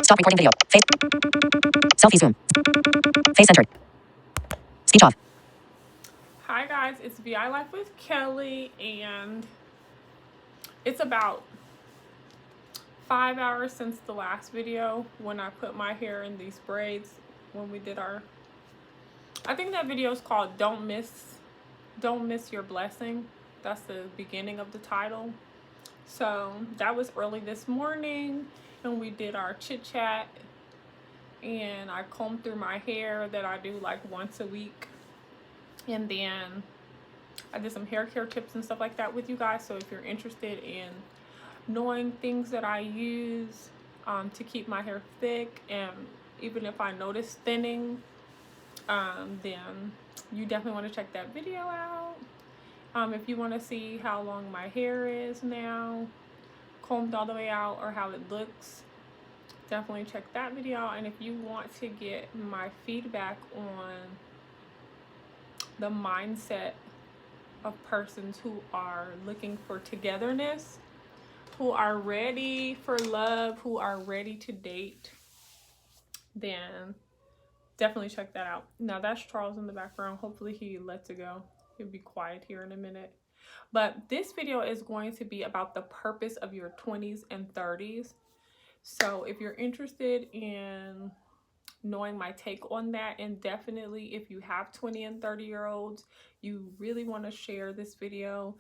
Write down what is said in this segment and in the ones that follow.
Stop recording video. Face. Selfie zoom. Face centered. Speech off. Hi guys, it's VI Life with Kelly, and it's about 5 hours since the last video when I put my hair in these braids when we did our, I think that video is called Don't Miss Your Blessing. That's the beginning of the title. So that was early this morning, and we did our chit chat, and I combed through my hair that I do like once a week, and then I did some hair care tips and stuff like that with you guys. So if you're interested in knowing things that I use to keep my hair thick, and even if I notice thinning, then you definitely want to check that video out. If you want to see how long my hair is now, combed all the way out, or how it looks, definitely check that video out. And if you want to get my feedback on the mindset of persons who are looking for togetherness, who are ready for love, who are ready to date, then definitely check that out. Now that's Charles in the background. Hopefully he lets it go. He'll be quiet here in a minute. But this video is going to be about the purpose of your 20s and 30s. So if you're interested in knowing my take on that, and definitely if you have 20 and 30-year-olds, you really want to share this video.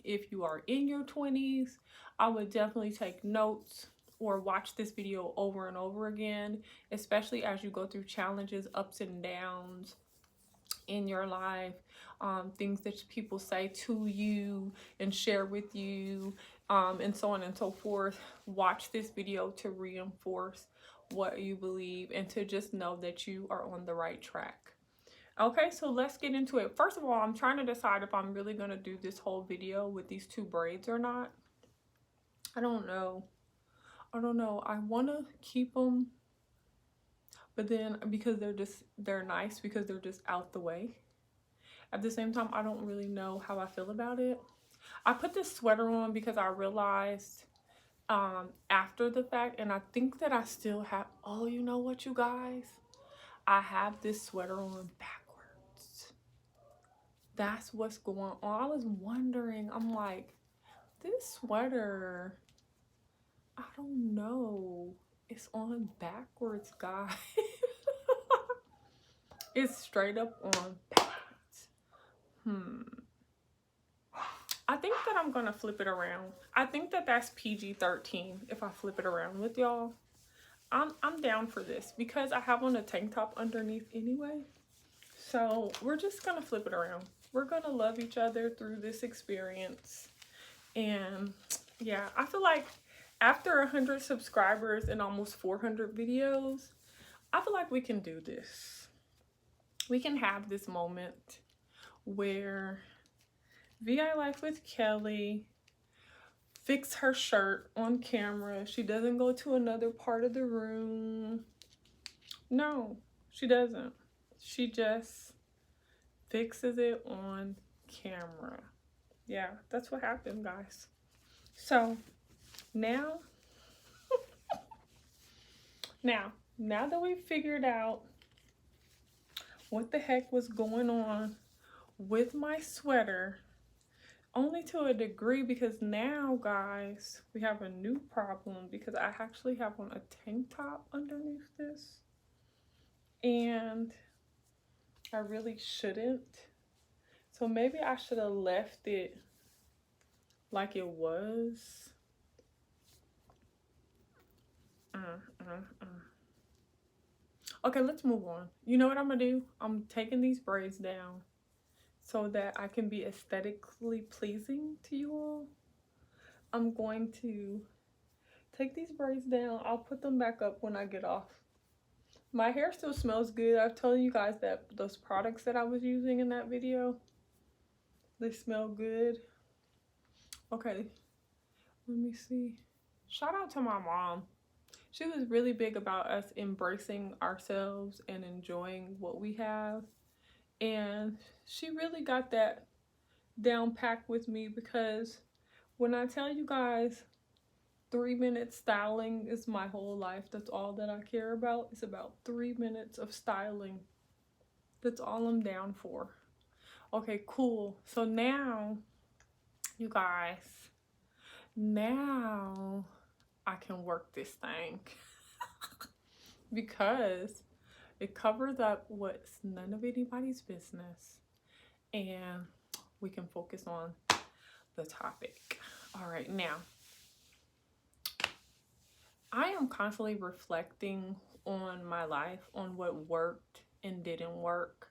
If you are in your 20s, I would definitely take notes or watch this video over and over again, especially as you go through challenges, ups and downs in your life, things that people say to you and share with you, and so on and so forth. Watch this video to reinforce what you believe and to just know that you are on the right track. Okay, so let's get into it. First of all, I'm trying to decide if I'm really going to do this whole video with these two braids or not. I don't know. I want to keep them, but then because they're nice, because they're just out the way. At the same time, I don't really know how I feel about it. I put this sweater on because I realized after the fact, and I think that I still have, oh, you know what, you guys? I have this sweater on backwards. That's what's going on. I was wondering, I'm like, this sweater, I don't know. It's on backwards, guys. It's straight up on backwards. I think that I'm gonna flip it around. I think that that's PG-13 if I flip it around with y'all. I'm down for this because I have on a tank top underneath anyway. So we're just gonna flip it around. We're gonna love each other through this experience. And yeah, I feel like after 100 subscribers and almost 400 videos, I feel like we can do this. We can have this moment where VI Life with Kelly fix her shirt on camera. She doesn't go to another part of the room. No, she doesn't. She just fixes it on camera. Yeah, that's what happened, guys. So now that we figured out what the heck was going on with my sweater, only to a degree, because now, guys, we have a new problem because I actually have on a tank top underneath this, and I really shouldn't. So maybe I should have left it like it was. Okay, let's move on. You know what I'm gonna do? I'm taking these braids down so that I can be aesthetically pleasing to you all. I'm going to take these braids down. I'll put them back up when I get off. My hair still smells good. I've told you guys that those products that I was using in that video, they smell good. Okay, let me see. Shout out to my mom. She was really big about us embracing ourselves and enjoying what we have. And she really got that down packed with me, because when I tell you guys 3-minute styling is my whole life. That's all that I care about. It's about 3 minutes of styling. That's all I'm down for. Okay, cool. So now, you guys, now I can work this thing because it covers up what's none of anybody's business, and we can focus on the topic. All right, now I am constantly reflecting on my life, on what worked and didn't work.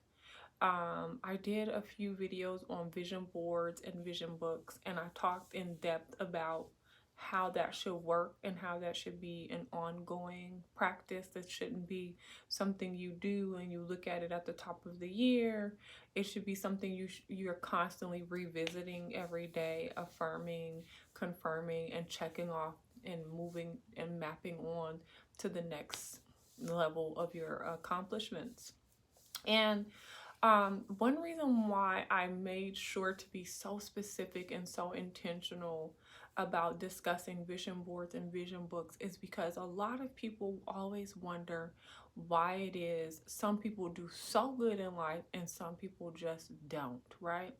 I did a few videos on vision boards and vision books, and I talked in depth about how that should work and how that should be an ongoing practice. That shouldn't be something you do and you look at it at the top of the year. It should be something you're constantly revisiting every day, affirming, confirming, and checking off and moving and mapping on to the next level of your accomplishments. And one reason why I made sure to be so specific and so intentional about discussing vision boards and vision books is because a lot of people always wonder why it is some people do so good in life and some people just don't, right?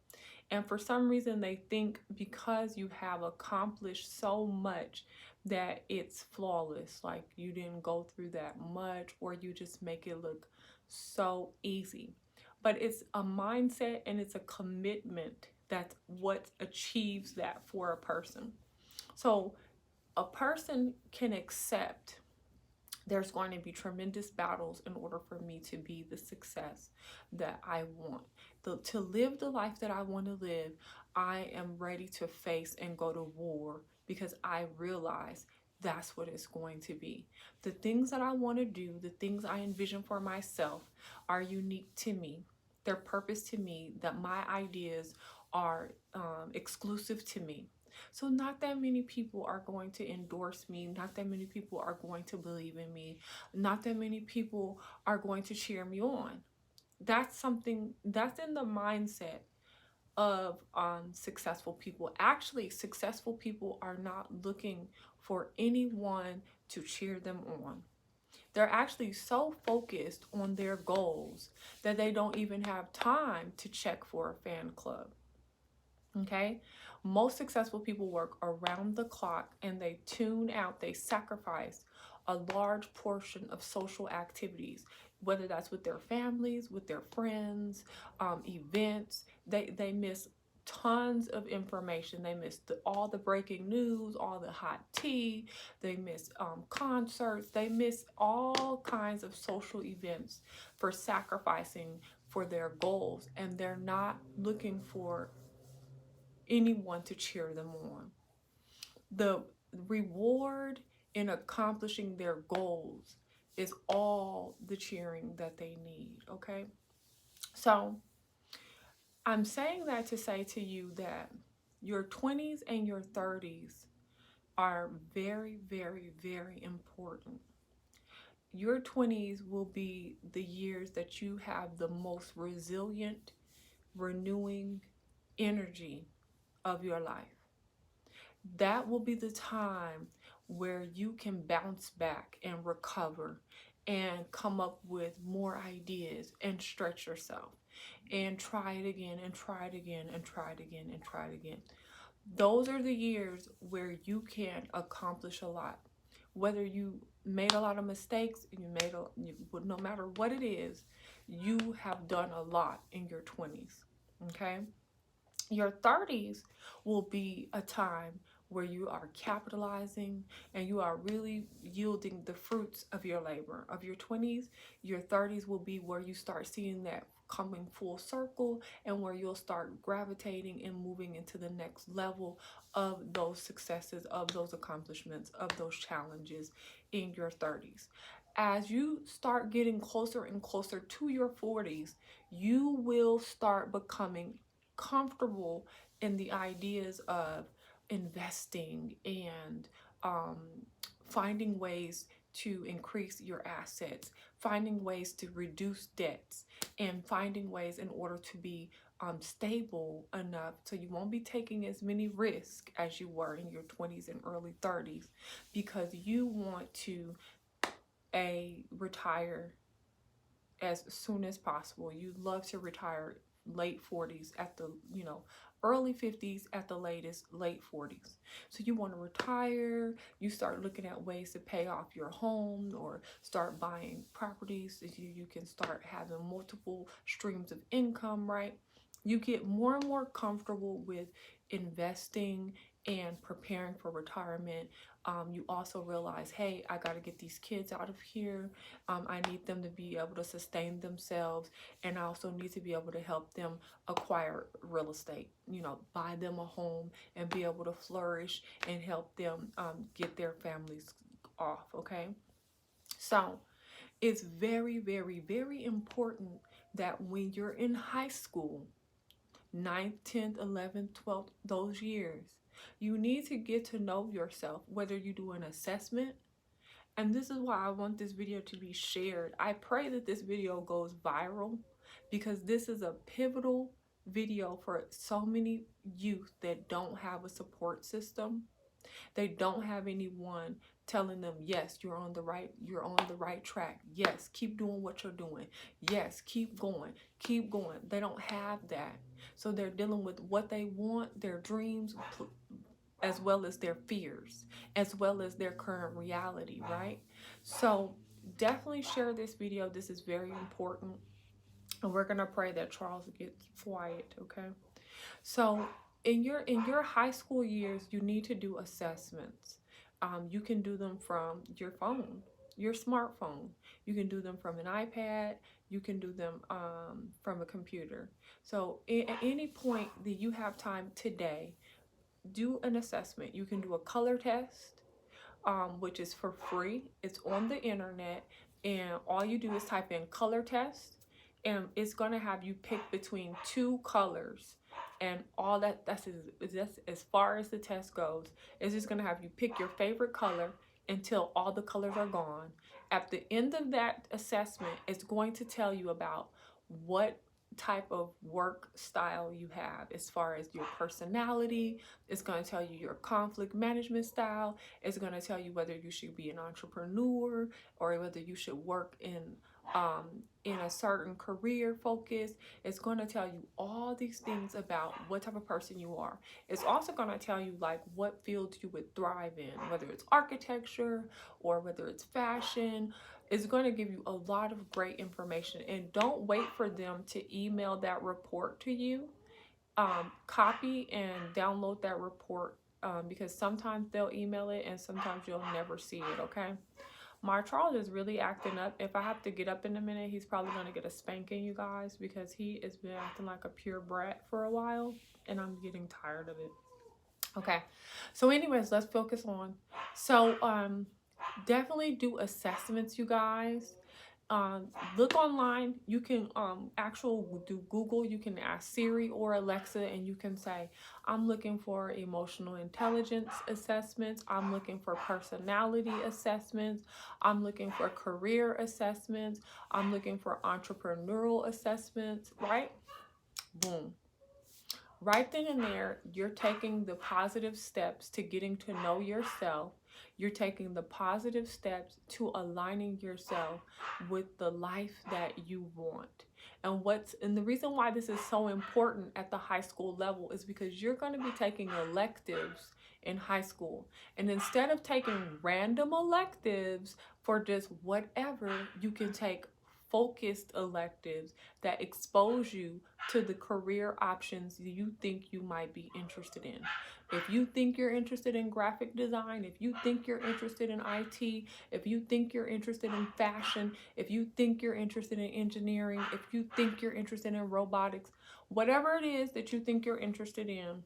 And for some reason they think because you have accomplished so much that it's flawless, like you didn't go through that much, or you just make it look so easy. But it's a mindset and it's a commitment that's what achieves that for a person. So a person can accept there's going to be tremendous battles in order for me to be the success that I want. To live the life that I want to live, I am ready to face and go to war because I realize that's what it's going to be. The things that I want to do, the things I envision for myself are unique to me. They're purpose to me, that my ideas are exclusive to me. So not that many people are going to endorse me. Not that many people are going to believe in me. Not that many people are going to cheer me on. That's something that's in the mindset of successful people. Actually, successful people are not looking for anyone to cheer them on. They're actually so focused on their goals that they don't even have time to check for a fan club. Okay? Most successful people work around the clock and they tune out, they sacrifice a large portion of social activities, whether that's with their families, with their friends, events. They miss tons of information. They miss all the breaking news, all the hot tea. They miss concerts. They miss all kinds of social events for sacrificing for their goals, and they're not looking for anyone to cheer them on. The reward in accomplishing their goals is all the cheering that they need, okay? So I'm saying that to say to you that your 20s and your 30s are very, very, very important. Your 20s will be the years that you have the most resilient, renewing energy of your life. That will be the time where you can bounce back and recover and come up with more ideas and stretch yourself and try it again and try it again and try it again and try it again. Those are the years where you can accomplish a lot. Whether you made a lot of mistakes, no matter what it is, you have done a lot in your 20s, okay? Your 30s will be a time where you are capitalizing and you are really yielding the fruits of your labor. Of your 20s, your 30s will be where you start seeing that coming full circle and where you'll start gravitating and moving into the next level of those successes, of those accomplishments, of those challenges in your 30s. As you start getting closer and closer to your 40s, you will start becoming comfortable in the ideas of investing and finding ways to increase your assets, finding ways to reduce debts, and finding ways in order to be stable enough so you won't be taking as many risks as you were in your 20s and early 30s, because you want to retire as soon as possible. You'd love to retire late 40s at the, early 50s at the latest, late 40s. So you want to retire, you start looking at ways to pay off your home or start buying properties so you can start having multiple streams of income, right? You get more and more comfortable with investing and preparing for retirement. You also realize, hey, I got to get these kids out of here. I need them to be able to sustain themselves, and I also need to be able to help them acquire real estate, buy them a home and be able to flourish and help them get their families off, okay? So it's very, very, very important that when you're in high school, 9th, 10th, 11th, 12th, those years, you need to get to know yourself, whether you do an assessment. And this is why I want this video to be shared. I pray that this video goes viral, because this is a pivotal video for so many youth that don't have a support system. They don't have anyone telling them, yes, you're on the right track. Yes, keep doing what you're doing. Yes, keep going. They don't have that. So they're dealing with what they want, their dreams, as well as their fears, as well as their current reality, right? So definitely share this video. This is very important. And we're going to pray that Charles gets quiet, okay? So in your high school years, you need to do assessments. You can do them from your phone, your smartphone. You can do them from an iPad. You can do them from a computer. So at any point that you have time today, do an assessment. You can do a color test, which is for free. It's on the internet, and all you do is type in color test, and it's going to have you pick between two colors. And all that's as far as the test goes. It's just going to have you pick your favorite color until all the colors are gone. At the end of that assessment, it's going to tell you about what type of work style you have as far as your personality. It's going to tell you your conflict management style. It's going to tell you whether you should be an entrepreneur or whether you should work in a certain career focus. It's going to tell you all these things about what type of person you are. It's also going to tell you like what fields you would thrive in, whether it's architecture or whether it's fashion. It's going to give you a lot of great information. And don't wait for them to email that report to you. Copy and download that report, because sometimes they'll email it and sometimes you'll never see it, okay? My Charles is really acting up. If I have to get up in a minute, he's probably going to get a spanking, you guys, because he has been acting like a pure brat for a while, and I'm getting tired of it. Okay, so anyways, let's focus on. So definitely do assessments, you guys. Look online. You can do Google. You can ask Siri or Alexa, and you can say, I'm looking for emotional intelligence assessments. I'm looking for personality assessments. I'm looking for career assessments. I'm looking for entrepreneurial assessments, right? Boom. Right then and there, you're taking the positive steps to getting to know yourself. You're taking the positive steps to aligning yourself with the life that you want. And the reason why this is so important at the high school level is because you're going to be taking electives in high school. And instead of taking random electives for just whatever, you can take focused electives that expose you to the career options you think you might be interested in. If you think you're interested in graphic design, if you think you're interested in IT, if you think you're interested in fashion, if you think you're interested in engineering, if you think you're interested in robotics, whatever it is that you think you're interested in,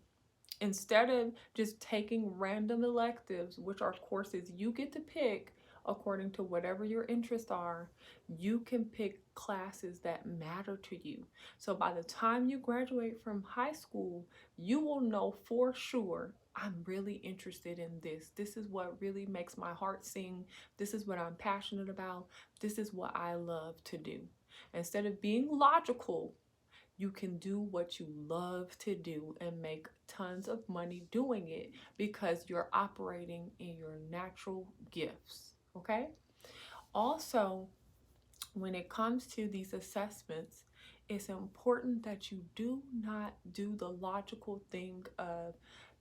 instead of just taking random electives, which are courses you get to pick according to whatever your interests are, you can pick classes that matter to you. So by the time you graduate from high school, you will know for sure, I'm really interested in this. This is what really makes my heart sing. This is what I'm passionate about. This is what I love to do. Instead of being logical, you can do what you love to do and make tons of money doing it because you're operating in your natural gifts. Okay? Also, when it comes to these assessments, it's important that you do not do the logical thing of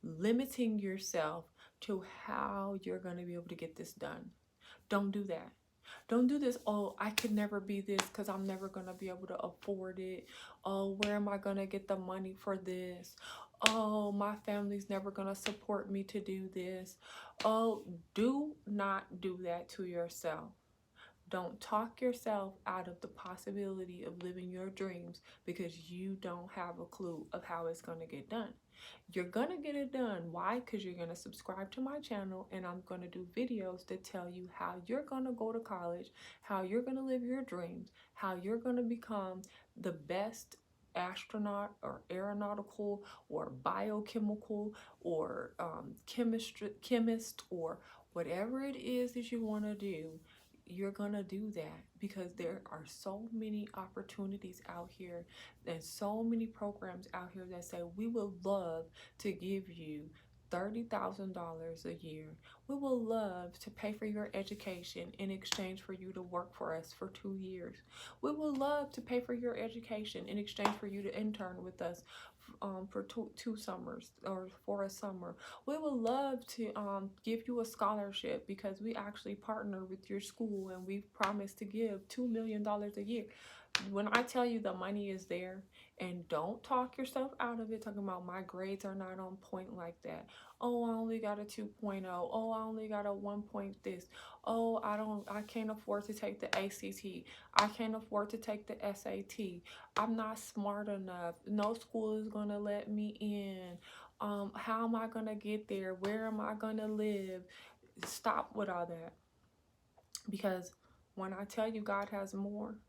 limiting yourself to how you're going to be able to get this done. Don't do that. Don't do this, oh, I could never be this because I'm never going to be able to afford it. Oh, where am I going to get the money for this? Oh, my family's never going to support me to do this. Oh, do not do that to yourself. Don't talk yourself out of the possibility of living your dreams because you don't have a clue of how it's going to get done. You're going to get it done. Why? Because you're going to subscribe to my channel and I'm going to do videos that tell you how you're going to go to college, how you're going to live your dreams, how you're going to become the best astronaut or aeronautical or biochemical or chemist or whatever it is that you want to do. You're gonna do that because there are so many opportunities out here and so many programs out here that say we would love to give you $30,000 a year. We will love to pay for your education in exchange for you to work for us for 2 years. We will love to pay for your education in exchange for you to intern with us for two summers or for a summer. We would love to give you a scholarship because we actually partner with your school and we've promised to give $2 million a year. When I tell you the money is there, and don't talk yourself out of it talking about my grades are not on point like that. Oh, I only got a 2.0. Oh, I only got a 1 point this. Oh, I can't afford to take the ACT. I can't afford to take the SAT. I'm not smart enough. No school is going to let me in. How am I going to get there? Where am I going to live? Stop with all that. Because when I tell you God has more,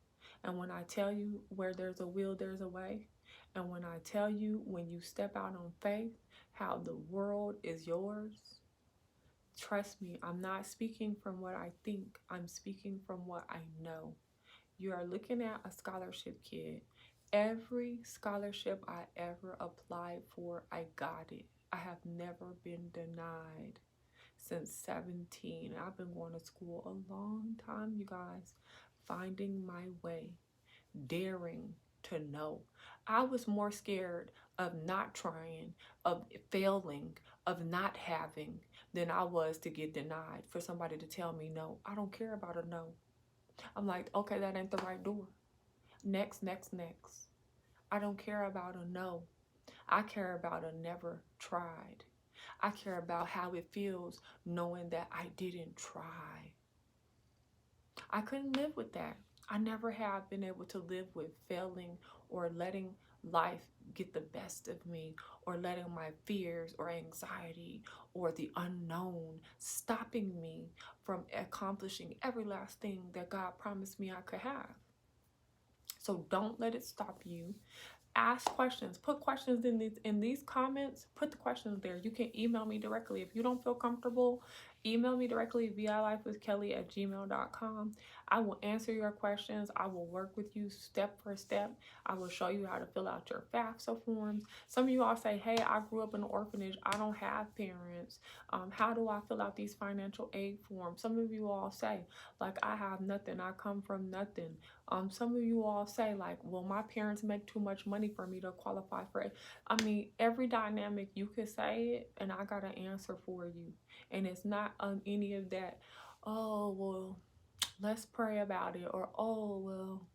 and when I tell you where there's a will, there's a way, and when I tell you when you step out on faith, how the world is yours, trust me, I'm not speaking from what I think. I'm speaking from what I know. You are looking at a scholarship, kid. Every scholarship I ever applied for, I got it. I have never been denied since 17. I've been going to school a long time, you guys, finding my way, daring to know. I was more scared of not trying, of failing, of not having than I was to get denied, for somebody to tell me no. I don't care about a no. I'm like, okay, that ain't the right door. Next, next, next. I don't care about a no. I care about a never tried. I care about how it feels knowing that I didn't try. I couldn't live with that. I never have been able to live with failing or letting life get the best of me or letting my fears or anxiety or the unknown stopping me from accomplishing every last thing that God promised me I could have. So don't let it stop you. Ask questions. Put questions in these comments. Put the questions there. You can email me directly. If you don't feel comfortable, email me directly, vilifewithkelly@gmail.com. I will answer your questions. I will work with you step for step. I will show you how to fill out your FAFSA forms. Some of you all say, hey, I grew up in an orphanage. I don't have parents. How do I fill out these financial aid forms? Some of you all say, like, I have nothing. I come from nothing. Some of you all say, like, well, my parents make too much money for me to qualify for it. I mean, every dynamic you could say it, and I got an answer for you. And it's not any of that, oh, well, let's pray about it, or oh, well,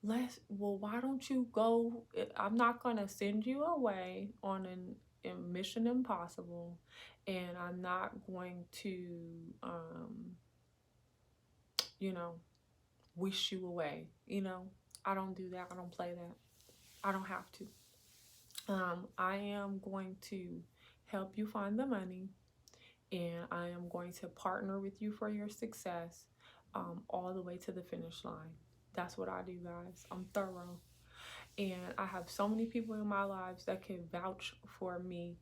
why don't you go? I'm not going to send you away on a Mission Impossible, and I'm not going to, wish you away. I don't do that. I don't play that. I don't have to. I am going to help you find the money, and I am going to partner with you for your success all the way to the finish line. That's what I do, guys. I'm thorough. And I have so many people in my lives that can vouch for me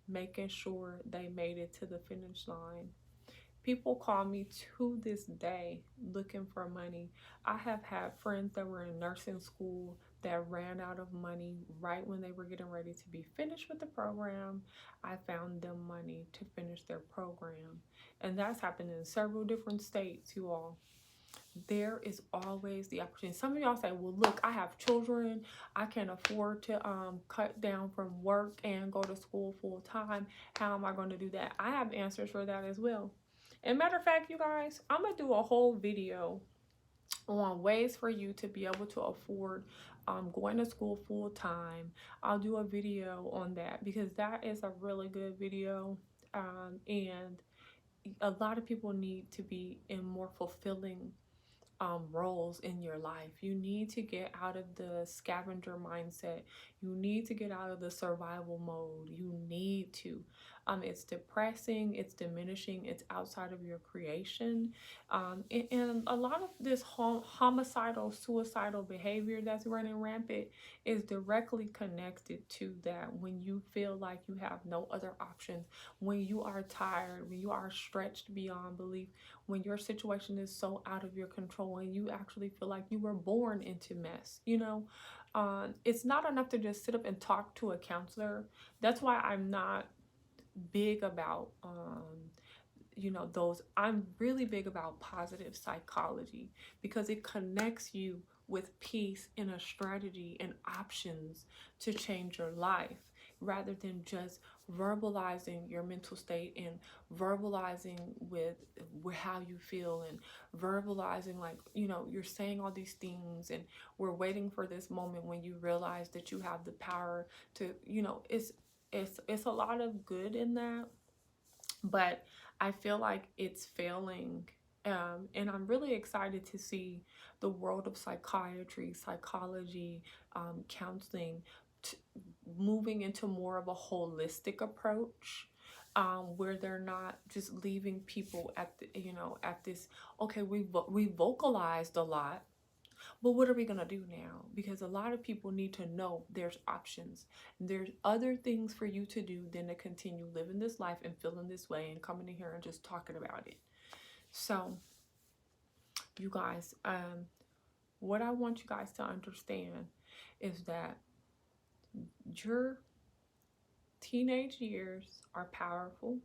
making sure they made it to the finish line. People call me to this day looking for money. I have had friends that were in nursing school that ran out of money right when they were getting ready to be finished with the program. I found them money to finish their program. And that's happened in several different states, you all. There is always the opportunity. Some of y'all say, well, look, I have children. I can't afford to cut down from work and go to school full time. How am I going to do that? I have answers for that as well. And matter of fact, you guys, I'm going to do a whole video on ways for you to be able to afford going to school full time. I'll do a video on that because that is a really good video. And a lot of people need to be in more fulfilling roles in your life. You need to get out of the scavenger mindset. You need to get out of the survival mode. You need to. It's depressing, it's diminishing, it's outside of your creation. And a lot of this homicidal, suicidal behavior that's running rampant is directly connected to that. When you feel like you have no other options, when you are tired, when you are stretched beyond belief, when your situation is so out of your control and you actually feel like you were born into mess, it's not enough to just sit up and talk to a counselor. That's why I'm not big about I'm really big about positive psychology because it connects you with peace and a strategy and options to change your life rather than just verbalizing your mental state and verbalizing with how you feel and verbalizing you're saying all these things and we're waiting for this moment when you realize that you have the power to it's a lot of good in that, but I feel like it's failing. And I'm really excited to see the world of psychiatry, psychology, counseling, moving into more of a holistic approach, where they're not just leaving people at at this, okay, we vocalized a lot, but what are we going to do now? Because a lot of people need to know there's options. There's other things for you to do than to continue living this life and feeling this way and coming in here and just talking about it. So, you guys, what I want you guys to understand is that your teenage years are powerful.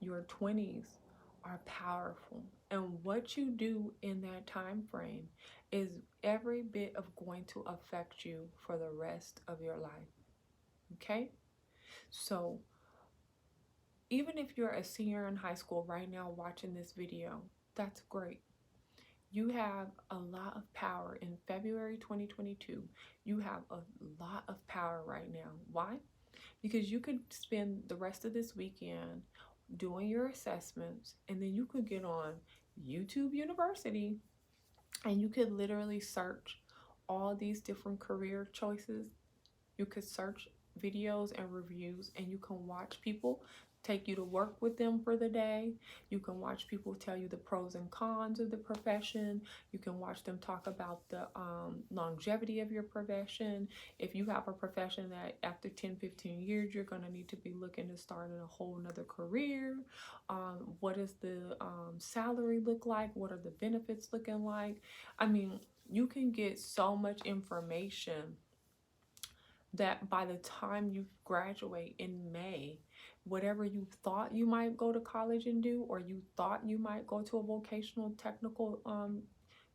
Your 20s are powerful. And what you do in that time frame is every bit of going to affect you for the rest of your life. Okay? So, even if you're a senior in high school right now watching this video, that's great. You have a lot of power in February 2022. You have a lot of power right now. Why? Because you could spend the rest of this weekend doing your assessments, and then you could get on YouTube University and you could literally search all these different career choices. You could search videos and reviews, and you can watch people take you to work with them for the day. You can watch people tell you the pros and cons of the profession. You can watch them talk about the longevity of your profession. If you have a profession that after 10-15 years you're going to need to be looking to start in a whole nother career, what does the salary look like? What are the benefits looking like? I mean, you can get so much information that by the time you graduate in May, whatever you thought you might go to college and do, or you thought you might go to a vocational technical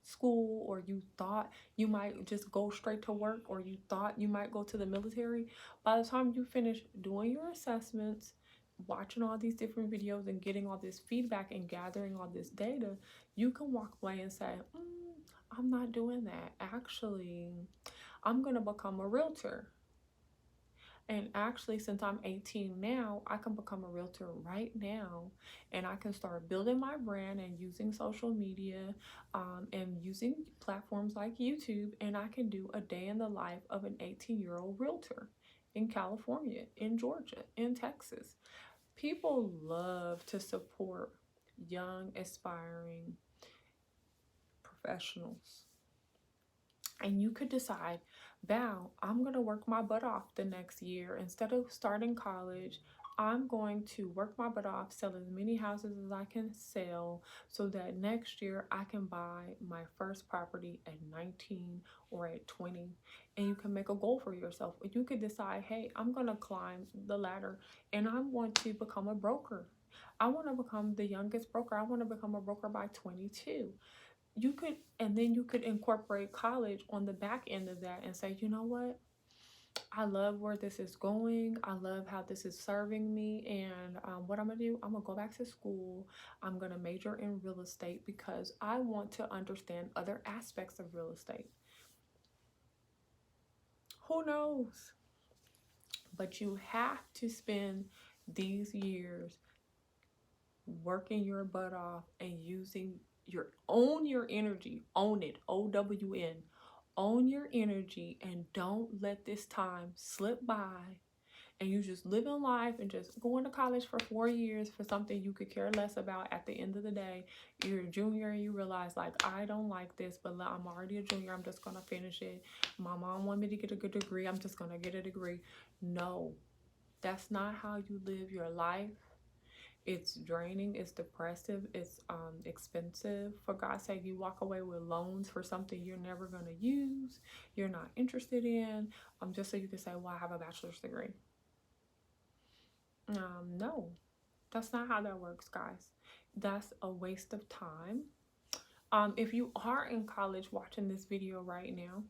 school, or you thought you might just go straight to work, or you thought you might go to the military, by the time you finish doing your assessments, watching all these different videos and getting all this feedback and gathering all this data, you can walk away and say, I'm not doing that. Actually, I'm going to become a realtor. And actually, since I'm 18 now, I can become a realtor right now, and I can start building my brand and using social media and using platforms like YouTube, and I can do a day in the life of an 18-year-old realtor in California, in Georgia, in Texas. People love to support young, aspiring professionals. And you could decide, Val, I'm going to work my butt off the next year. Instead of starting college, I'm going to work my butt off, sell as many houses as I can sell, so that next year I can buy my first property at 19 or at 20. And you can make a goal for yourself. You could decide, hey, I'm going to climb the ladder and I want to become a broker. I want to become the youngest broker. I want to become a broker by 22. You could, and then you could incorporate college on the back end of that and say, you know what? I love where this is going. I love how this is serving me. And what I'm going to do, I'm going to go back to school. I'm going to major in real estate because I want to understand other aspects of real estate. Who knows? But you have to spend these years working your butt off and using your energy. Own it. OWN. Own your energy and don't let this time slip by and you just living life and just going to college for 4 years for something you could care less about. At the end of the day, you're a junior and you realize, like, I don't like this, but I'm already a junior. I'm just going to finish it. My mom wanted me to get a good degree. I'm just going to get a degree. No, that's not how you live your life. It's draining, it's depressive, it's expensive. For God's sake, you walk away with loans for something you're never going to use, you're not interested in, just so you can say, well, I have a bachelor's degree. No, that's not how that works, guys. That's a waste of time. If you are in college watching this video right now,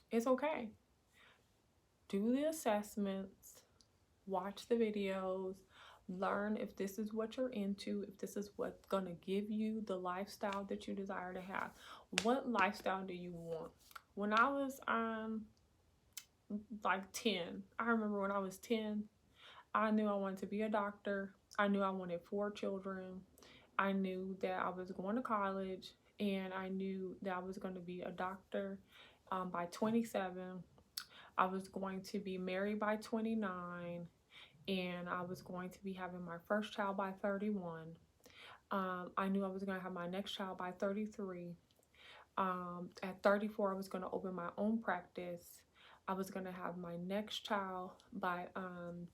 it's okay. Do the assessments, watch the videos, learn if this is what you're into, if this is what's gonna give you the lifestyle that you desire to have. What lifestyle do you want? When I was like 10, I remember when I was 10, I knew I wanted to be a doctor. I knew I wanted 4 children. I knew that I was going to college, and I knew that I was going to be a doctor by 27. I was going to be married by 29, and I was going to be having my first child by 31. I knew I was going to have my next child by 33. At 34, I was going to open my own practice. I was going to have my next child by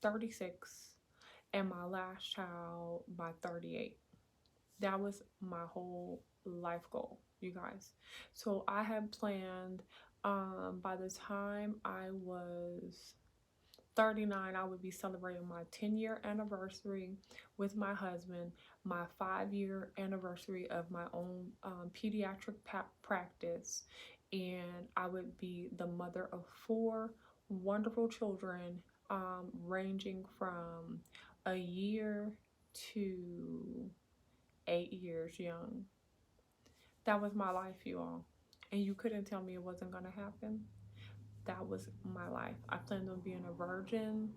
36 and my last child by 38. That was my whole life goal, you guys. So I had planned by the time I was 39, I would be celebrating my 10-year anniversary with my husband, my 5-year anniversary of my own pediatric practice, and I would be the mother of 4 wonderful children, ranging from a year to 8 years young. That was my life, you all. And you couldn't tell me it wasn't going to happen. That was my life. I planned on being a virgin.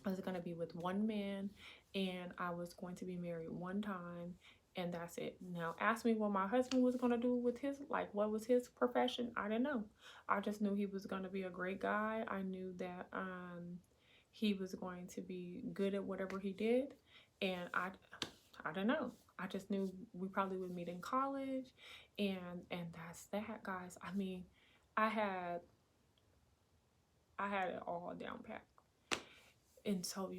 I was going to be with one man, and I was going to be married one time, and that's it. Now, ask me what my husband was going to do with his, like, what was his profession? I didn't know. I just knew he was going to be a great guy. I knew that he was going to be good at whatever he did, and I don't know. I just knew we probably would meet in college, and that's that, guys. I mean, I had it all down pat. And so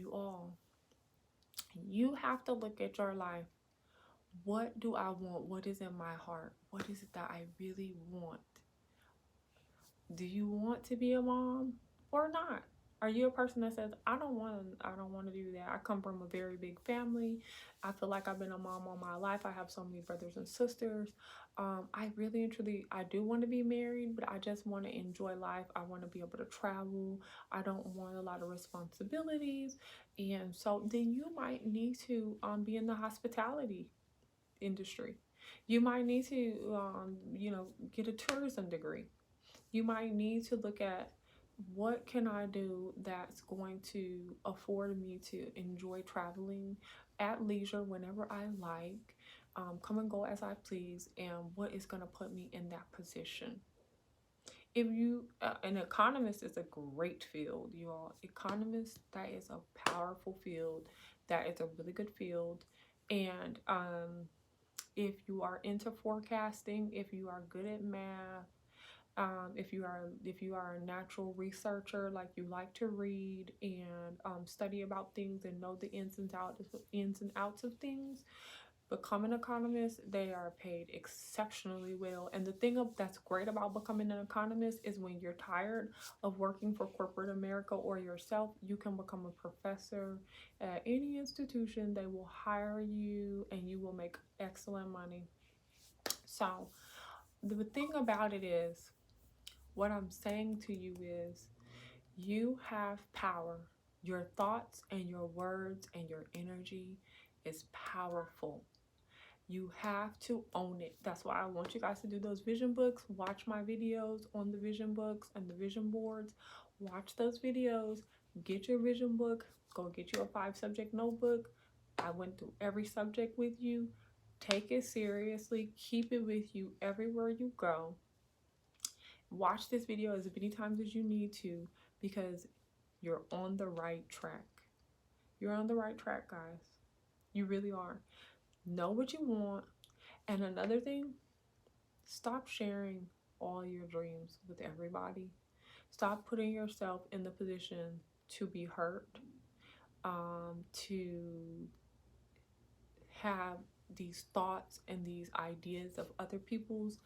you have to look at your life. What do I want? What is in my heart? What is it that I really want? Do you want to be a mom or not? Are you a person that says, I don't want to do that? I come from a very big family. I feel like I've been a mom all my life. I have so many brothers and sisters. I really and truly, I do want to be married, but I just want to enjoy life. I want to be able to travel. I don't want a lot of responsibilities. And so then you might need to be in the hospitality industry. You might need to, get a tourism degree. You might need to look at, what can I do that's going to afford me to enjoy traveling at leisure whenever I like, come and go as I please, and what is going to put me in that position. If you, an economist is a great field, you all. Economist, that is a powerful field. That is a really good field. And if you are into forecasting, if you are good at math, If you are a natural researcher, like you like to read and study about things and know the ins and outs of things, become an economist. They are paid exceptionally well. And the thing that's great about becoming an economist is when you're tired of working for corporate America or yourself, you can become a professor at any institution. They will hire you and you will make excellent money. So the thing about it is, what I'm saying to you is, you have power. Your thoughts and your words and your energy is powerful. You have to own it. That's why I want you guys to do those vision books. Watch my videos on the vision books and the vision boards. Watch those videos. Get your vision book. Go get you a 5-subject notebook. I went through every subject with you. Take it seriously. Keep it with you everywhere you go. Watch this video as many times as you need to, because you're on the right track. You're on the right track, guys. You really are. Know what you want. And another thing, stop sharing all your dreams with everybody. Stop putting yourself in the position to be hurt, to have these thoughts and these ideas of other people's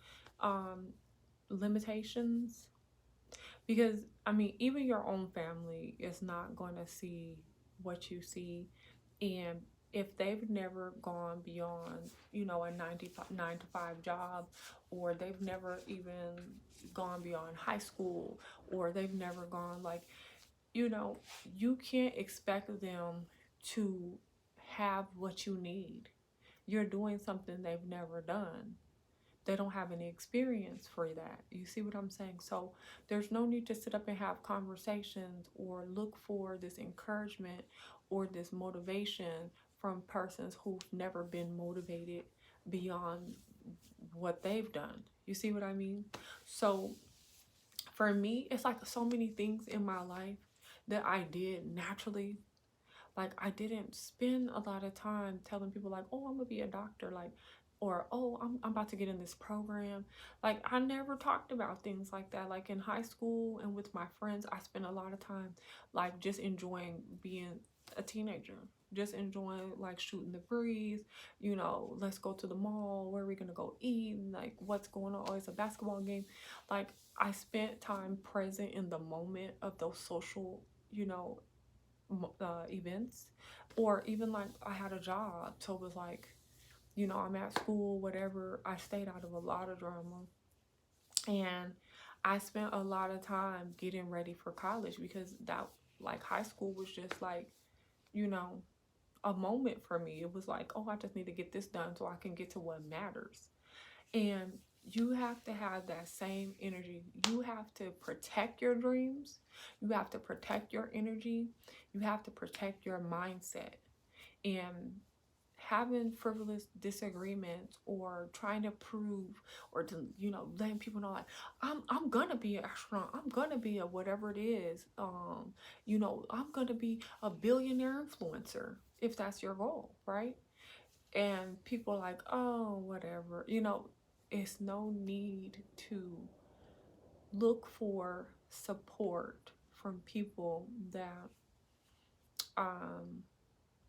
limitations. Because, I mean, even your own family is not going to see what you see. And if they've never gone beyond, a 9 to 5 job, or they've never even gone beyond high school, or they've never gone, like, you can't expect them to have what you need. You're doing something they've never done. They don't have any experience for that. You see what I'm saying? So there's no need to sit up and have conversations or look for this encouragement or this motivation from persons who've never been motivated beyond what they've done. You see what I mean? So for me, it's like so many things in my life that I did naturally. Like, I didn't spend a lot of time telling people, like, oh, I'm gonna be a doctor, like, or oh, I'm about to get in this program. Like, I never talked about things like that. Like, in high school and with my friends, I spent a lot of time like just enjoying being a teenager, just enjoying like shooting the breeze, let's go to the mall, where are we gonna go eat, like what's going on, oh, it's a basketball game. Like, I spent time present in the moment of those social, events. Or even like I had a job, so it was like, I'm at school, whatever. I stayed out of a lot of drama, and I spent a lot of time getting ready for college, because that, like, high school was just like, a moment for me. It was like, oh, I just need to get this done so I can get to what matters. And you have to have that same energy. You have to protect your dreams. You have to protect your energy. You have to protect your mindset. And having frivolous disagreements or trying to prove, or to, letting people know, like, I'm gonna be an astronaut, I'm gonna be a whatever it is, I'm gonna be a billionaire influencer, if that's your goal, right? And people are like, oh, whatever, it's no need to look for support from people that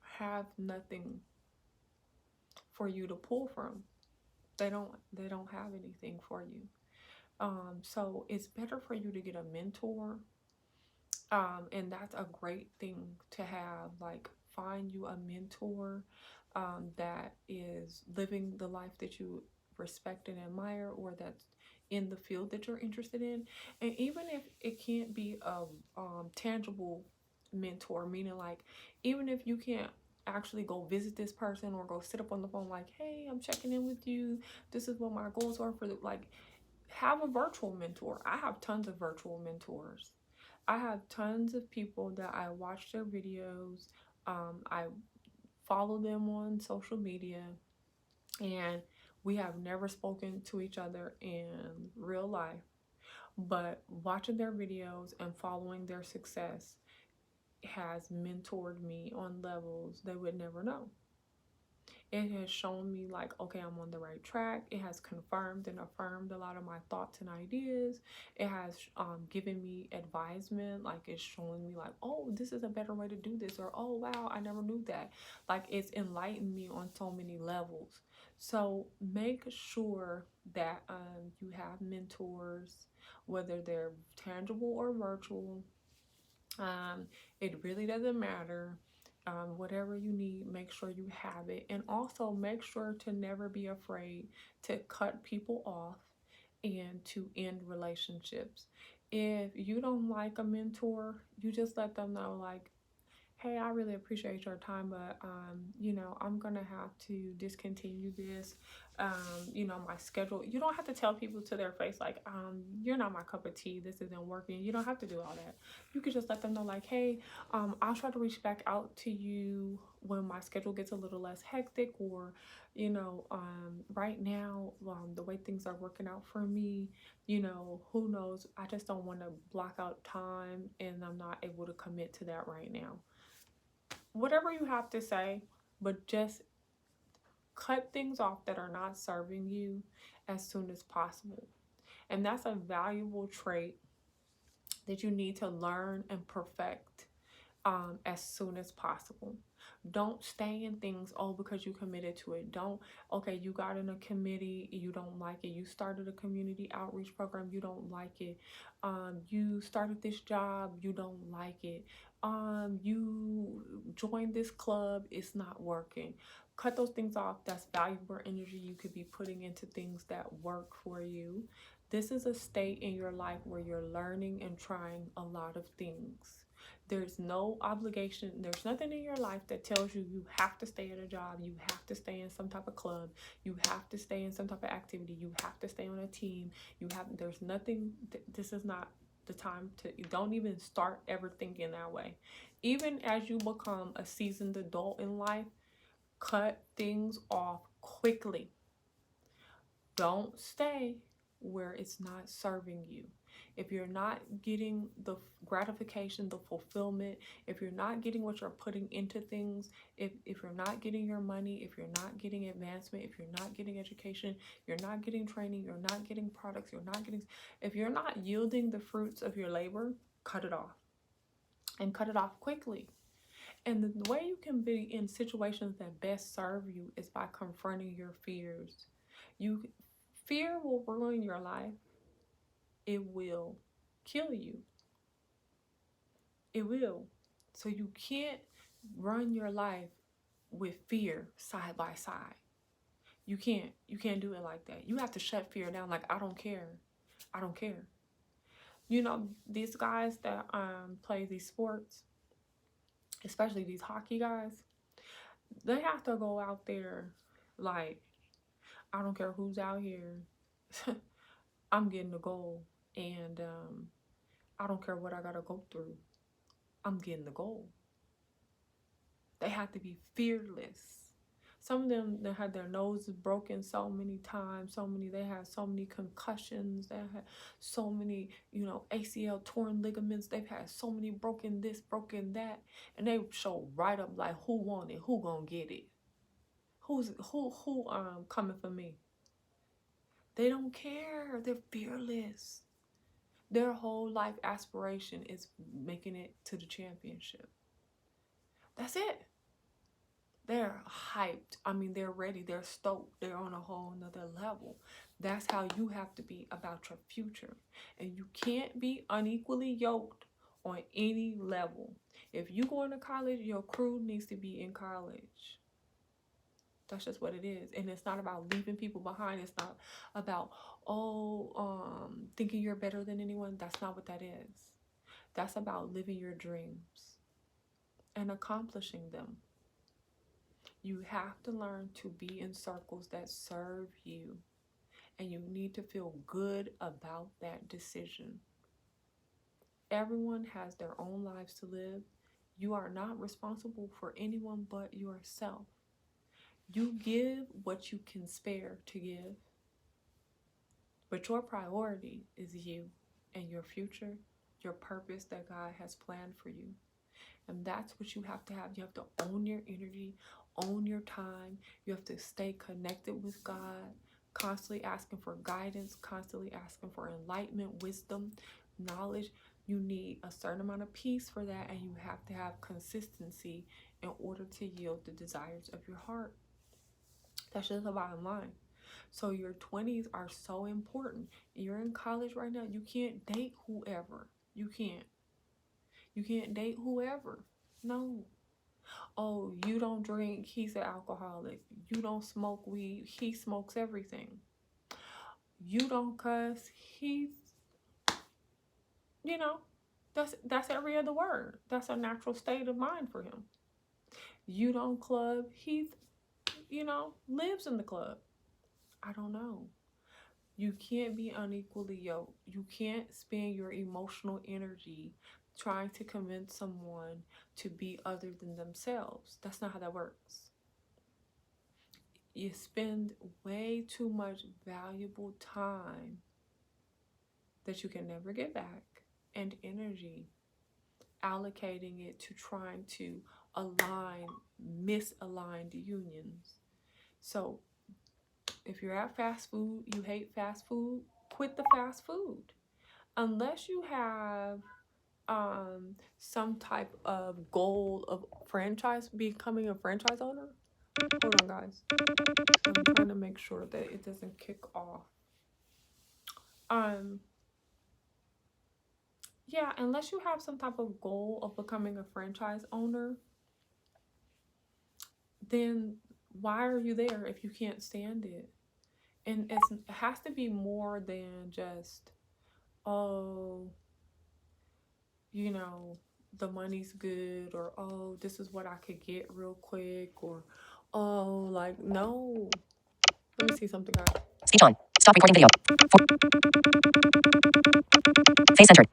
have nothing for you to pull from. They don't have anything for you. So it's better for you to get a mentor. And that's a great thing to have. Like, find you a mentor that is living the life that you respect and admire, or that's in the field that you're interested in. And even if it can't be a tangible mentor, meaning, like, even if you can't actually go visit this person or go sit up on the phone, like, hey, I'm checking in with you, this is what my goals are for the, like, have a virtual mentor. I have tons of virtual mentors. I have tons of people that I watch their videos. I follow them on social media, and we have never spoken to each other in real life, but watching their videos and following their success has mentored me on levels they would never know. It has shown me like, okay, I'm on the right track. It has confirmed and affirmed a lot of my thoughts and ideas. It has given me advisement, like it's showing me like, oh, this is a better way to do this, or oh wow, I never knew that. Like it's enlightened me on so many levels. So make sure that you have mentors, whether they're tangible or virtual. It really doesn't matter. Whatever you need, make sure you have it. And also make sure to never be afraid to cut people off and to end relationships. If you don't like a mentor, you just let them know, like, hey, I really appreciate your time, but you know, I'm gonna have to discontinue this. You know, my schedule. You don't have to tell people to their face like, you're not my cup of tea. This isn't working. You don't have to do all that. You could just let them know like, hey, I'll try to reach back out to you when my schedule gets a little less hectic, or you know, right now, the way things are working out for me, you know, who knows? I just don't want to block out time, and I'm not able to commit to that right now. Whatever you have to say, but just cut things off that are not serving you as soon as possible. And that's a valuable trait that you need to learn and perfect as soon as possible. Don't stay in things, oh, because you committed to it. Don't, okay, you got in a committee, you don't like it. You started a community outreach program, you don't like it. You started this job, you don't like it. You joined this club, it's not working. Cut those things off. That's valuable energy you could be putting into things that work for you. This is a state in your life where you're learning and trying a lot of things. There's no obligation. There's nothing in your life that tells you you have to stay at a job. You have to stay in some type of club. You have to stay in some type of activity. You have to stay on a team. There's nothing. This is not the time to, don't even start ever thinking that way. Even as you become a seasoned adult in life, cut things off quickly. Don't stay where it's not serving you. If you're not getting the gratification, the fulfillment, if you're not getting what you're putting into things, if you're not getting your money, if you're not getting advancement, if you're not getting education, you're not getting training, you're not getting products, if you're not yielding the fruits of your labor, cut it off, and cut it off quickly. And the way you can be in situations that best serve you is by confronting your fears. Fear will ruin your life. It will kill you. It will. So you can't run your life with fear side by side. You can't do it like that. You have to shut fear down. Like, I don't care. I don't care. You know, these guys that play these sports, especially these hockey guys, they have to go out there like, I don't care who's out here. I'm getting the goal. And I don't care what I gotta go through. I'm getting the goal. They have to be fearless. Some of them, they had their noses broken so many times. They had so many concussions. They had so many, you know, ACL torn ligaments. They've had so many broken this, broken that. And they show right up like, who want it? Who gonna get it? Who coming for me? They don't care. They're fearless. Their whole life aspiration is making it to the championship. That's it. They're hyped. I mean, they're ready. They're stoked. They're on a whole nother level. That's how you have to be about your future. And you can't be unequally yoked on any level. If you going to college, your crew needs to be in college. That's just what it is. And it's not about leaving people behind. It's not about, thinking you're better than anyone. That's not what that is. That's about living your dreams and accomplishing them. You have to learn to be in circles that serve you, and you need to feel good about that decision. Everyone has their own lives to live. You are not responsible for anyone but yourself. You give what you can spare to give, but your priority is you and your future, your purpose that God has planned for you. And that's what you have to have. You have to own your energy, own your time. You have to stay connected with God, constantly asking for guidance, constantly asking for enlightenment, wisdom, knowledge. You need a certain amount of peace for that, and you have to have consistency in order to yield the desires of your heart. That's just the bottom line. So your 20s are so important. You're in college right now. You can't date whoever. You can't. You can't date whoever. No. Oh, you don't drink, he's an alcoholic. You don't smoke weed, he smokes everything. You don't cuss, he's, you know, that's every other word. That's a natural state of mind for him. You don't club, he's, lives in the club. I don't know. You can't be unequally yoked. You can't spend your emotional energy trying to convince someone to be other than themselves. That's not how that works. You spend way too much valuable time that you can never get back and energy allocating it to trying to align misaligned unions. So if you're at fast food, you hate fast food, quit the fast food. Unless you have some type of goal of becoming a franchise owner. Hold on, guys. I'm trying to make sure that it doesn't kick off. Yeah, unless you have some type of goal of becoming a franchise owner, then why are you there if you can't stand it? And it has to be more than just, oh, the money's good, or oh, this is what I could get real quick, or oh, like, no. Let me see something, guys. Speech on. Stop recording video. Face centered.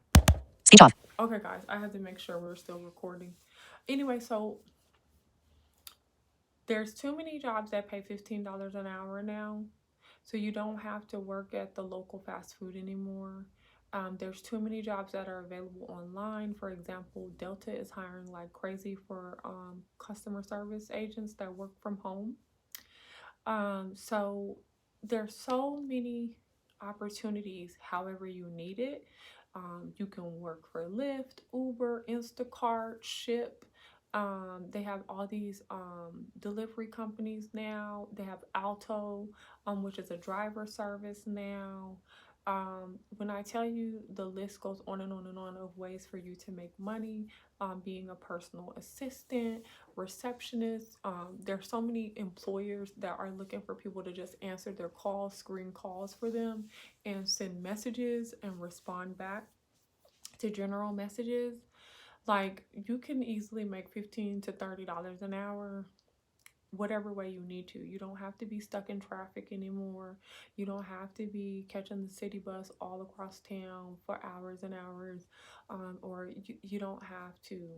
Speech off. Okay, guys, I had to make sure we're still recording. Anyway, so there's too many jobs that pay $15 an hour now. So you don't have to work at the local fast food anymore. There's too many jobs that are available online. For example, Delta is hiring like crazy for customer service agents that work from home. So there's so many opportunities however you need it. You can work for Lyft, Uber, Instacart, Ship. They have all these delivery companies now. They have Alto, which is a driver service now. When I tell you, the list goes on and on and on of ways for you to make money, being a personal assistant, receptionist. There's so many employers that are looking for people to just answer their calls, screen calls for them, and send messages and respond back to general messages. Like, you can easily make $15 to $30 an hour whatever way you need to. You don't have to be stuck in traffic anymore. You don't have to be catching the city bus all across town for hours and hours, or you don't have to.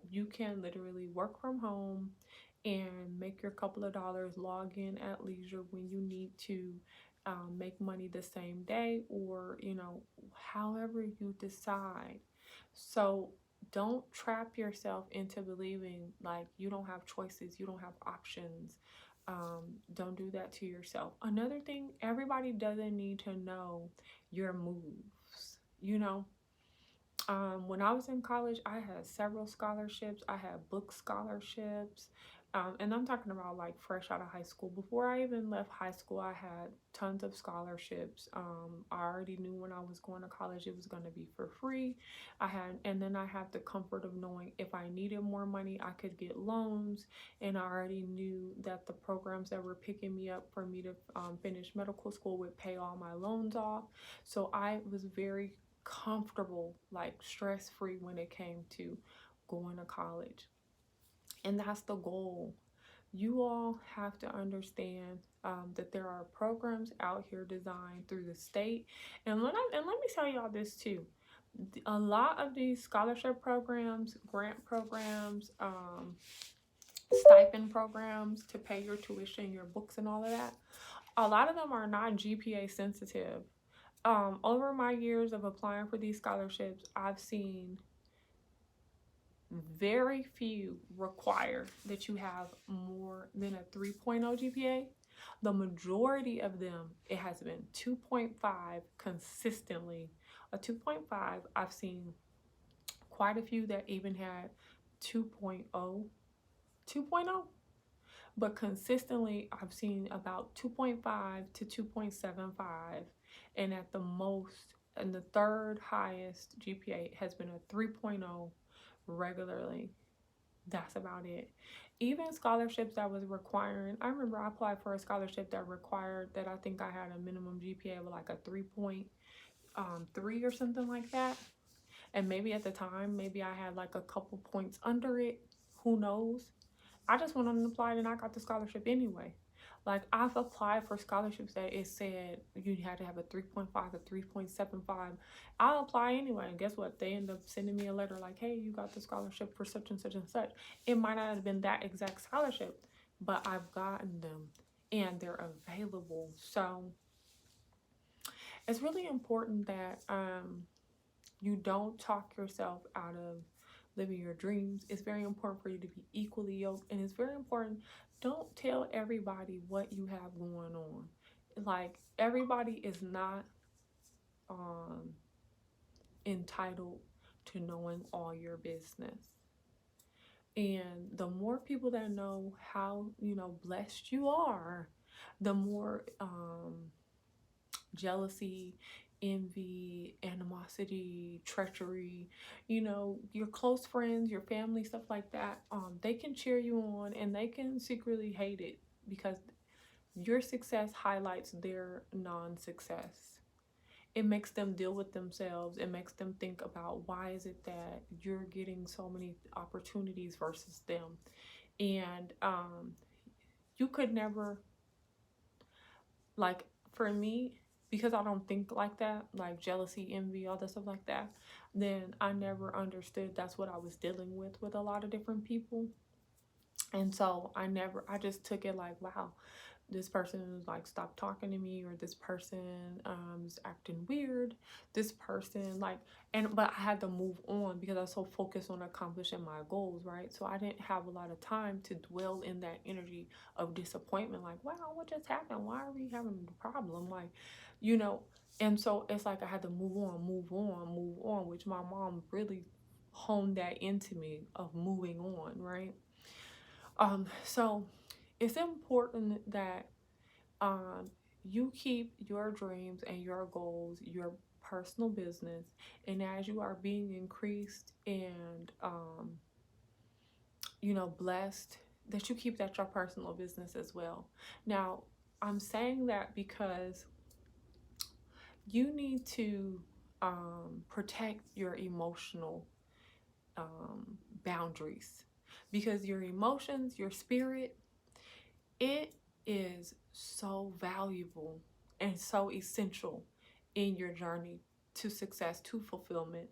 You can literally work from home and make your couple of dollars, log in at leisure when you need to, make money the same day, or however you decide. So don't trap yourself into believing like you don't have choices, you don't have options. Don't do that to yourself. Another thing, everybody doesn't need to know your moves. When I was in college, I had several scholarships. I had book scholarships. And I'm talking about like fresh out of high school. Before I even left high school, I had tons of scholarships. I already knew when I was going to college it was going to be for free. And then I had the comfort of knowing if I needed more money, I could get loans. And I already knew that the programs that were picking me up for me to finish medical school would pay all my loans off. So I was very comfortable, like stress-free when it came to going to college. And that's the goal. You all have to understand that there are programs out here designed through the state. And let me tell y'all this too. A lot of these scholarship programs, grant programs, stipend programs to pay your tuition, your books, and all of that, a lot of them are not GPA sensitive. Over my years of applying for these scholarships, I've seen very few require that you have more than a 3.0 GPA. The majority of them, it has been 2.5 consistently. A 2.5, I've seen quite a few that even had 2.0, 2.0. But consistently, I've seen about 2.5 to 2.75. And at the most, and the third highest GPA has been a 3.0 regularly. That's about it. Even scholarships that was requiring, I remember I applied for a scholarship that required that I think I had a minimum GPA of like a 3.3 or something like that. And maybe at the time, maybe I had like a couple points under it. Who knows? I just went on and applied and I got the scholarship anyway. Like, I've applied for scholarships that it said you had to have a 3.5 or 3.75. I'll apply anyway. And guess what? They end up sending me a letter like, hey, you got the scholarship for such and such and such. It might not have been that exact scholarship, but I've gotten them and they're available. So it's really important that you don't talk yourself out of living your dreams. It's very important for you to be equally yoked, and it's very important, don't tell everybody what you have going on. Like, everybody is not entitled to knowing all your business. And the more people that know how, blessed you are, the more jealousy, envy, animosity, treachery, your close friends, your family, stuff like that, they can cheer you on and they can secretly hate it because your success highlights their non-success. It makes them deal with themselves. It makes them think about, why is it that you're getting so many opportunities versus them? And you could never, like, for me, because I don't think like that, like jealousy, envy, all that stuff like that, then I never understood that's what I was dealing with a lot of different people. And so I just took it like, wow, this person like stopped talking to me, or this person is acting weird, this person like, but I had to move on because I was so focused on accomplishing my goals, right? So I didn't have a lot of time to dwell in that energy of disappointment, like, wow, what just happened, why are we having a problem, like, and so it's like I had to move on, which my mom really honed that into me, of moving on, right? So it's important that you keep your dreams and your goals, your personal business, and as you are being increased and blessed, that you keep that your personal business as well. Now, I'm saying that because you need to protect your emotional boundaries, because your emotions, your spirit, it is so valuable and so essential in your journey to success, to fulfillment,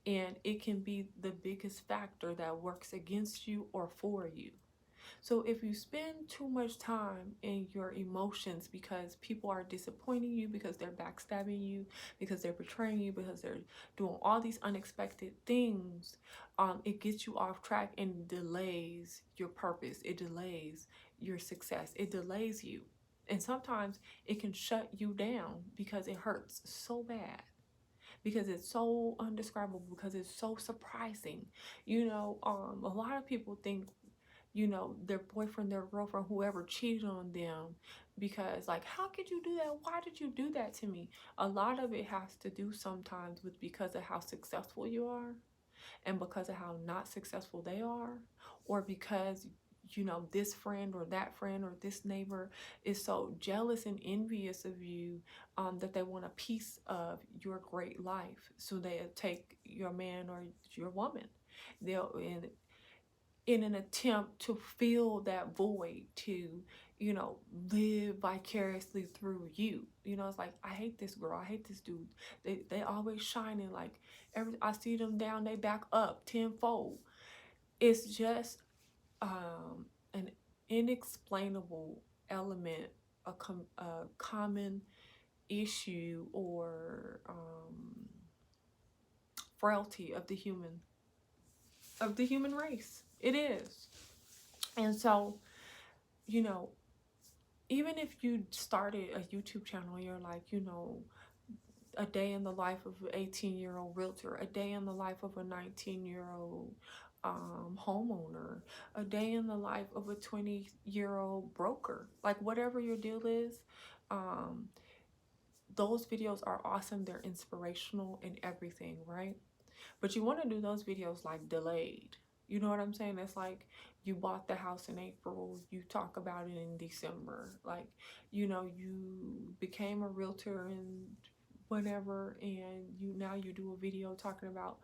and it can be the biggest factor that works against you or for you. So if you spend too much time in your emotions because people are disappointing you, because they're backstabbing you, because they're betraying you, because they're doing all these unexpected things, it gets you off track and delays your purpose. It delays your success. It delays you. And sometimes it can shut you down because it hurts so bad, because it's so undescribable, because it's so surprising. A lot of people think their boyfriend, their girlfriend, whoever cheated on them, because like, how could you do that? Why did you do that to me? A lot of it has to do sometimes with because of how successful you are, and because of how not successful they are, or because this friend or that friend or this neighbor is so jealous and envious of you, that they want a piece of your great life, so they take your man or your woman. They'll in an attempt to fill that void, to live vicariously through you. It's like, I hate this girl, I hate this dude, they always shining, like I see them down, they back up tenfold. It's just an inexplainable element, a common issue, or frailty of the human of the human race. It is. And so, you know, even if you started a YouTube channel, you're like, you know, a day in the life of an 18-year-old realtor, a day in the life of a 19-year-old homeowner, a day in the life of a 20-year-old broker, like whatever your deal is, those videos are awesome. They're inspirational and everything, right? But you want to do those videos like delayed. You know what I'm saying? It's like you bought the house in April, you talk about it in December. Like, you know, you became a realtor and whatever, and you do a video talking about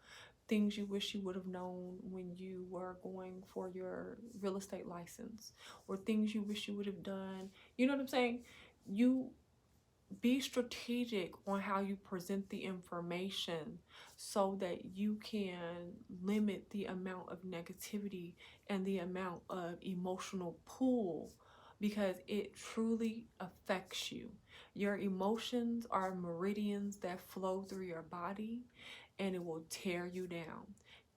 things you wish you would have known when you were going for your real estate license, or things you wish you would have done. You know what I'm saying? You be strategic on how you present the information so that you can limit the amount of negativity and the amount of emotional pull, because it truly affects you. Your emotions are meridians that flow through your body, and it will tear you down.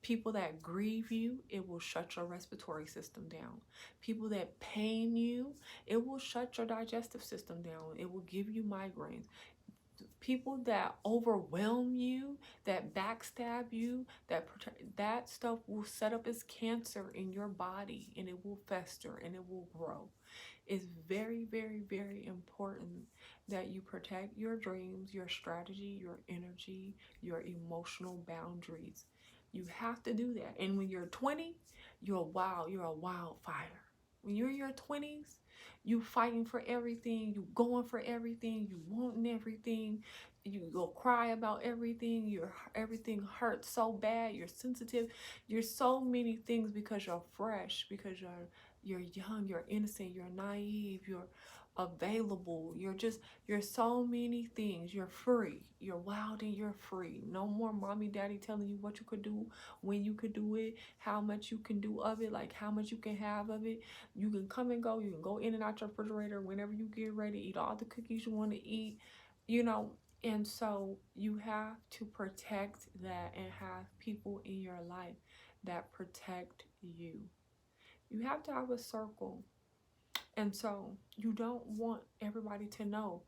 People that grieve you, it will shut your respiratory system down. People that pain you, it will shut your digestive system down. It will give you migraines. People that overwhelm you, that backstab you, that stuff will set up as cancer in your body, and it will fester and it will grow. It's very, very, very important that you protect your dreams, your strategy, your energy, your emotional boundaries. You have to do that. And when you're 20, you're a wildfire. When you're in your 20s, you fighting for everything, you going for everything, you wanting everything, you go cry about everything, everything hurts so bad, you're sensitive, you're so many things because you're fresh, because you're young, you're innocent, you're naive, you're available, you're so many things. You're free, you're wild, and you're free. No more mommy daddy telling you what you could do, when you could do it, how much you can do of it, like how much you can have of it. You can come and go, you can go in and out your refrigerator whenever you get ready, eat all the cookies you want to eat, you know. And so you have to protect that and have people in your life that protect you. You have to have a circle. And so you don't want everybody to know,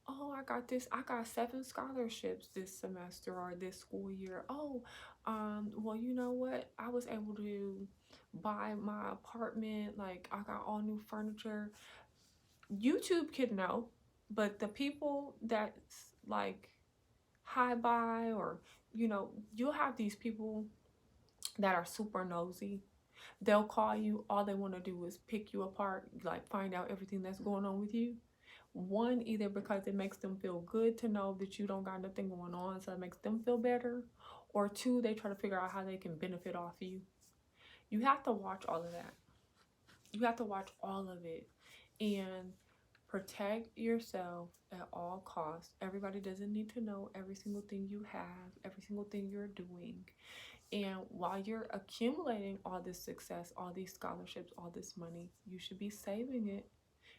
oh, I got 7 scholarships this semester or this school year. Oh, well, you know what? I was able to buy my apartment. Like, I got all new furniture. YouTube can know, but the people that's like hi bye, or, you know, you'll have these people that are super nosy. They'll call you, all they want to do is pick you apart, like find out everything that's going on with you. One, either because it makes them feel good to know that you don't got nothing going on, so it makes them feel better, or two, they try to figure out how they can benefit off of you. You have to watch all of that. You have to watch all of it and protect yourself at all costs. Everybody doesn't need to know every single thing you have, every single thing you're doing. And while you're accumulating all this success, all these scholarships, all this money, you should be saving it.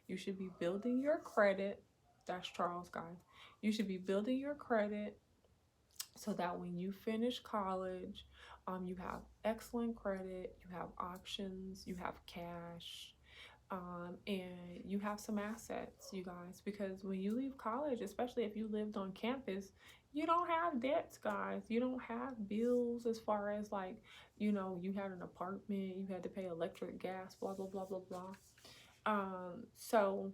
You should be building your credit. That's Charles, guys. You should be building your credit so that when you finish college, you have excellent credit, you have options, you have cash, and you have some assets, you guys. Because when you leave college, especially if you lived on campus, you don't have debts, guys. You don't have bills as far as, like, you know, you had an apartment, you had to pay electric, gas, blah, blah, blah, blah, blah. So,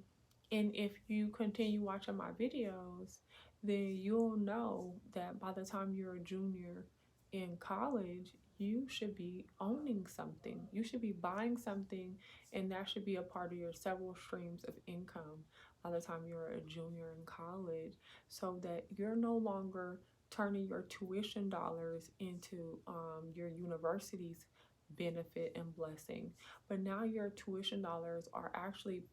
and if you continue watching my videos, then you'll know that by the time you're a junior in college, you should be owning something. You should be buying something, and that should be a part of your several streams of income by the time you're a junior in college, so that you're no longer turning your tuition dollars into your university's benefit and blessing, but now your tuition dollars are actually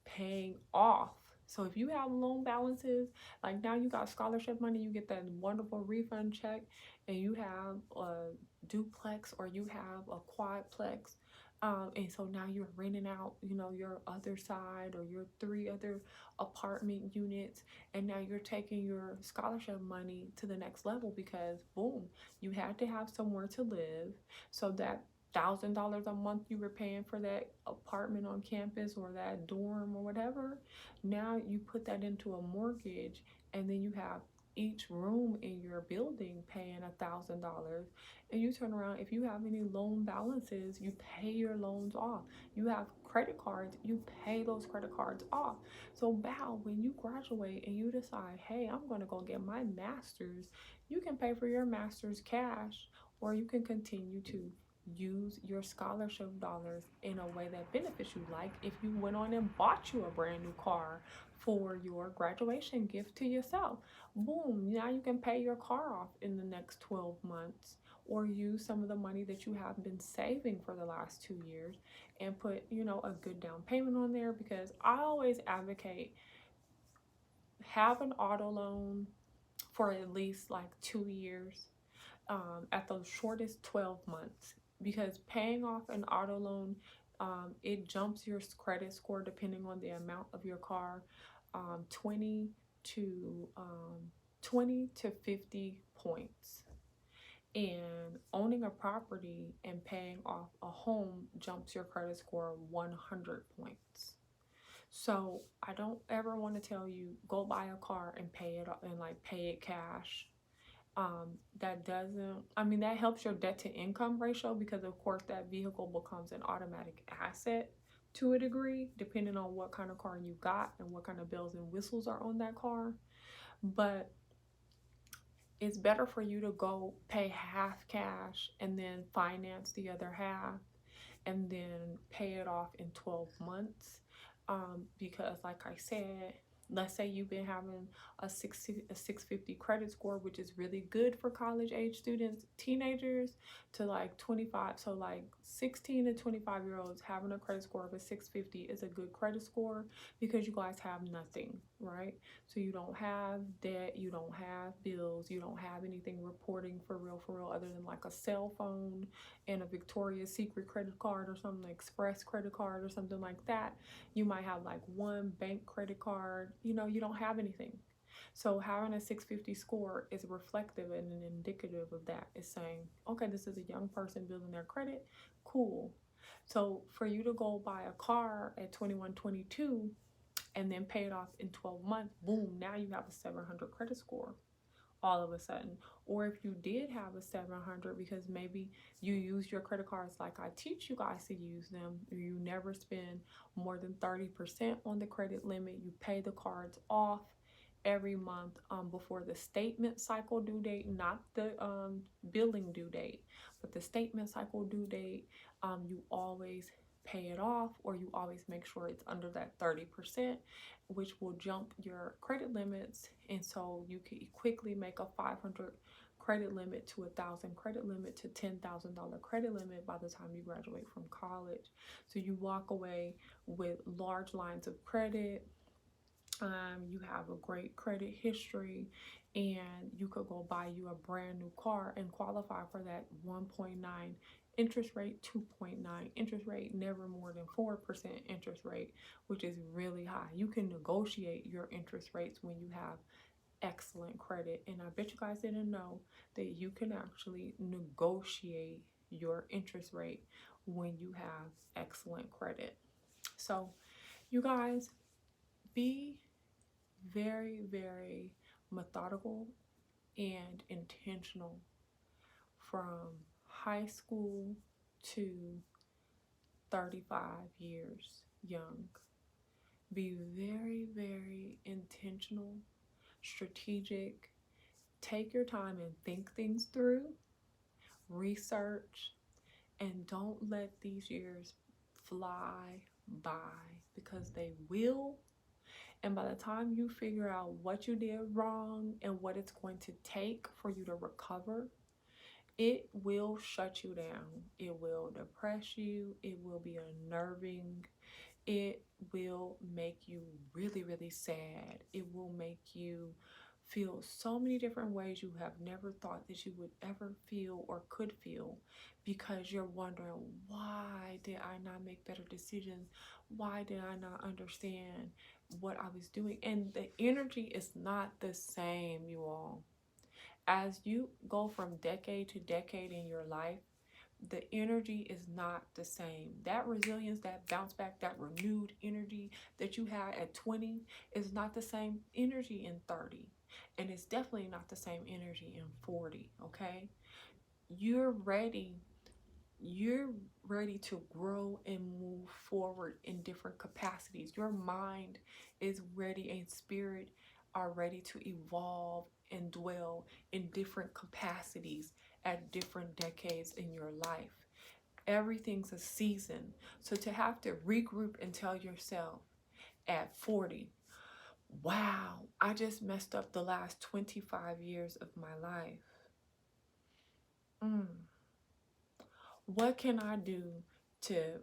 paying off. So if you have loan balances, like now you got scholarship money, you get that wonderful refund check, and you have a duplex or you have a quadplex, And so now you're renting out, you know, your other side or your 3 other apartment units, and now you're taking your scholarship money to the next level because boom, you had to have somewhere to live. So that $1,000 a month you were paying for that apartment on campus or that dorm or whatever, now you put that into a mortgage, and then you have each room in your building paying $1,000. And you turn around, if you have any loan balances, you pay your loans off. You have credit cards, you pay those credit cards off. So Val, when you graduate and you decide, hey, I'm going to go get my master's, you can pay for your master's cash, or you can continue to use your scholarship dollars in a way that benefits you. Like if you went on and bought you a brand new car for your graduation gift to yourself, boom, now you can pay your car off in the next 12 months, or use some of the money that you have been saving for the last 2 years and put, you know, a good down payment on there. Because I always advocate have an auto loan for at least like 2 years, at the shortest 12 months, because paying off an auto loan, it jumps your credit score depending on the amount of your car, 20 to 50 points. And owning a property and paying off a home jumps your credit score 100 points. So I don't ever want to tell you go buy a car and pay it and like pay it cash. That doesn't, I mean, that helps your debt to income ratio, because of course that vehicle becomes an automatic asset to a degree, depending on what kind of car you got and what kind of bells and whistles are on that car. But it's better for you to go pay half cash and then finance the other half and then pay it off in 12 months. Because like I said, let's say you've been having a 650 credit score, which is really good for college age students, teenagers to like 25. So like 16 to 25-year-olds having a credit score of a 650 is a good credit score, because you guys have nothing, right? So you don't have debt, you don't have bills, you don't have anything reporting for real, other than like a cell phone and a Victoria's Secret credit card or something, Express credit card or something like that. You might have like one bank credit card, you know, you don't have anything. So having a 650 score is reflective and an indicative of that. It's saying, okay, this is a young person building their credit. Cool. So for you to go buy a car at 21, 22 and then pay it off in 12 months, boom, now you have a 700 credit score all of a sudden. Or if you did have a 700 because maybe you use your credit cards like I teach you guys to use them, you never spend more than 30% on the credit limit, you pay the cards off every month before the statement cycle due date, not the billing due date, but the statement cycle due date. You always pay it off, or you always make sure it's under that 30%, which will jump your credit limits. And so you can quickly make a 500 credit limit to 1,000 credit limit to $10,000 credit limit by the time you graduate from college. So you walk away with large lines of credit. You have a great credit history, and you could go buy you a brand new car and qualify for that 1.9 interest rate, 2.9 interest rate, never more than 4% interest rate, which is really high. You can negotiate your interest rates when you have excellent credit. And I bet you guys didn't know that you can actually negotiate your interest rate when you have excellent credit. So you guys, be very, very methodical and intentional from high school to 35 years young. Be very, very intentional, strategic. Take your time and think things through, research, and don't let these years fly by, because they will. And by the time you figure out what you did wrong and what it's going to take for you to recover, it will shut you down. It will depress you. It will be unnerving. It will make you really, really sad. It will make you feel so many different ways you have never thought that you would ever feel or could feel, because you're wondering, why did I not make better decisions? Why did I not understand what I was doing? And the energy is not the same, you all. As you go from decade to decade in your life, the energy is not the same. That resilience, that bounce back, that renewed energy that you had at 20 is not the same energy in 30. And it's definitely not the same energy in 40, okay? You're ready. You're ready to grow and move forward in different capacities. Your mind is ready and spirit are ready to evolve and dwell in different capacities at different decades in your life. Everything's a season. So to have to regroup and tell yourself at 40, wow, I just messed up the last 25 years of my life. What can I do to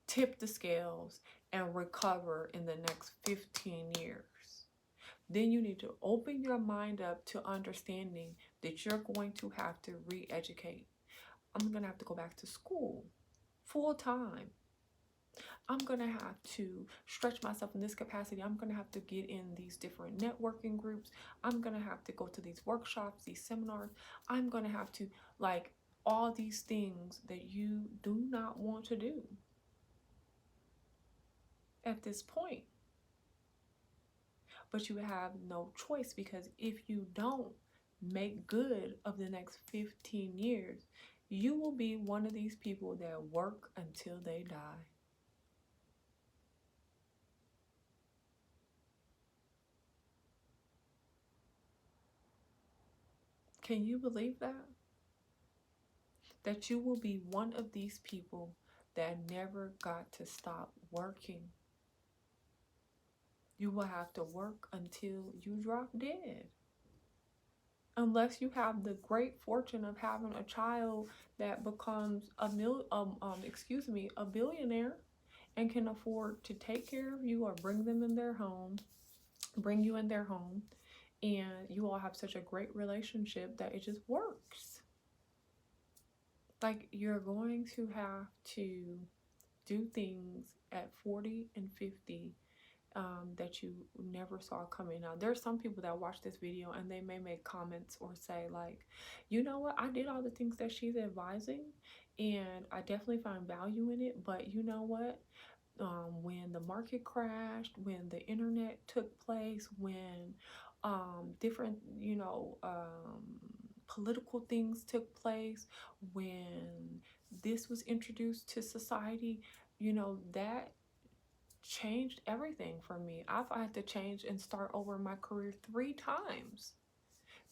tip the scales and recover in the next 15 years? Then you need to open your mind up to understanding that you're going to have to re-educate. I'm going to have to go back to school full time. I'm going to have to stretch myself in this capacity. I'm going to have to get in these different networking groups. I'm going to have to go to these workshops, these seminars. I'm going to have to, like, all these things that you do not want to do at this point. But you have no choice, because if you don't make good of the next 15 years, you will be one of these people that work until they die. Can you believe that? That you will be one of these people that never got to stop working. You will have to work until you drop dead. Unless you have the great fortune of having a child that becomes a billionaire and can afford to take care of you or bring you in their home, and you all have such a great relationship that it just works. Like, you're going to have to do things at 40 and 50 that you never saw coming. Now, there's some people that watch this video and they may make comments or say, like, you know what, I did all the things that she's advising and I definitely find value in it, but you know what, when the market crashed, when the internet took place, when different, political things took place, when this was introduced to society, that changed everything for me. I've had to change and start over my career 3 times.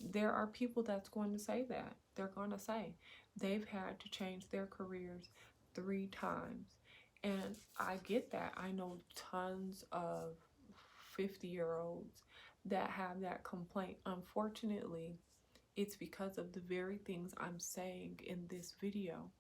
There are people that's going to say that. They're going to say they've had to change their careers 3 times. And I get that. I know tons of 50-year-olds that have that complaint. Unfortunately, it's because of the very things I'm saying in this video.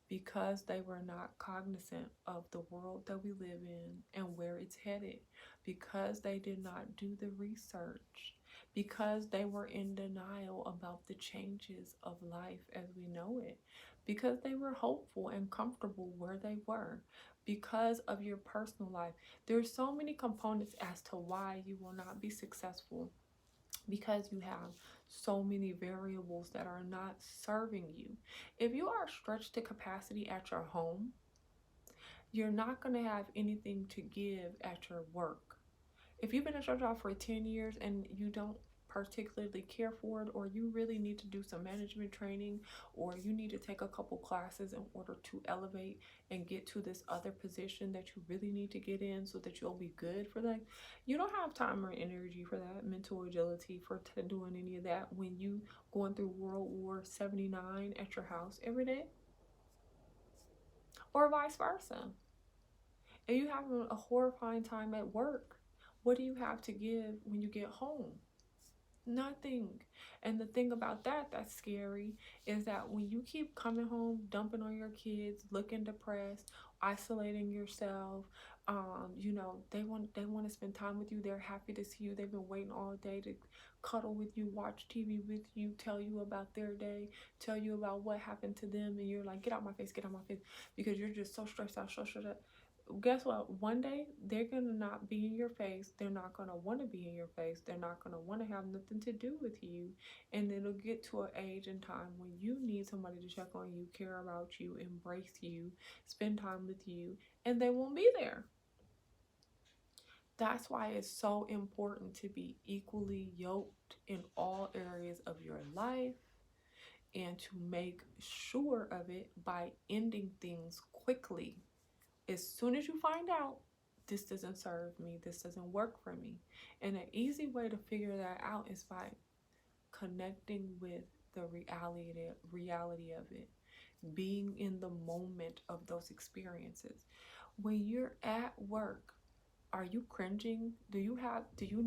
Because they were not cognizant of the world that we live in and where it's headed, because they did not do the research, because they were in denial about the changes of life as we know it, because they were hopeful and comfortable where they were, because of your personal life. There's so many components as to why you will not be successful, because you have so many variables that are not serving you. If you are stretched to capacity at your home, you're not going to have anything to give at your work. If you've been at your job for 10 years and you don't particularly care for it, or you really need to do some management training, or you need to take a couple classes in order to elevate and get to this other position that you really need to get in so that you'll be good for that, you don't have time or energy for that, mental agility for doing any of that when you going through World War 79 at your house every day, or vice versa. If you have a horrifying time at work, what do you have to give when you get home? Nothing. And the thing about that's scary is that when you keep coming home, dumping on your kids, looking depressed, isolating yourself, You know, they want to spend time with you. They're happy to see you. They've been waiting all day to cuddle with you, watch TV with you, tell you about their day, tell you about what happened to them, and you're like, get out my face, get out my face, because you're just so stressed out, so stressed out. Guess what? One day they're gonna not be in your face. They're not gonna want to be in your face. They're not gonna want to have nothing to do with you. And it'll get to an age and time when you need somebody to check on you, care about you, embrace you, spend time with you, and they won't be there. That's why it's so important to be equally yoked in all areas of your life, and to make sure of it by ending things quickly. As soon as you find out, this doesn't serve me, this doesn't work for me. And an easy way to figure that out is by connecting with the reality of it, being in the moment of those experiences. When you're at work, are you cringing? Do you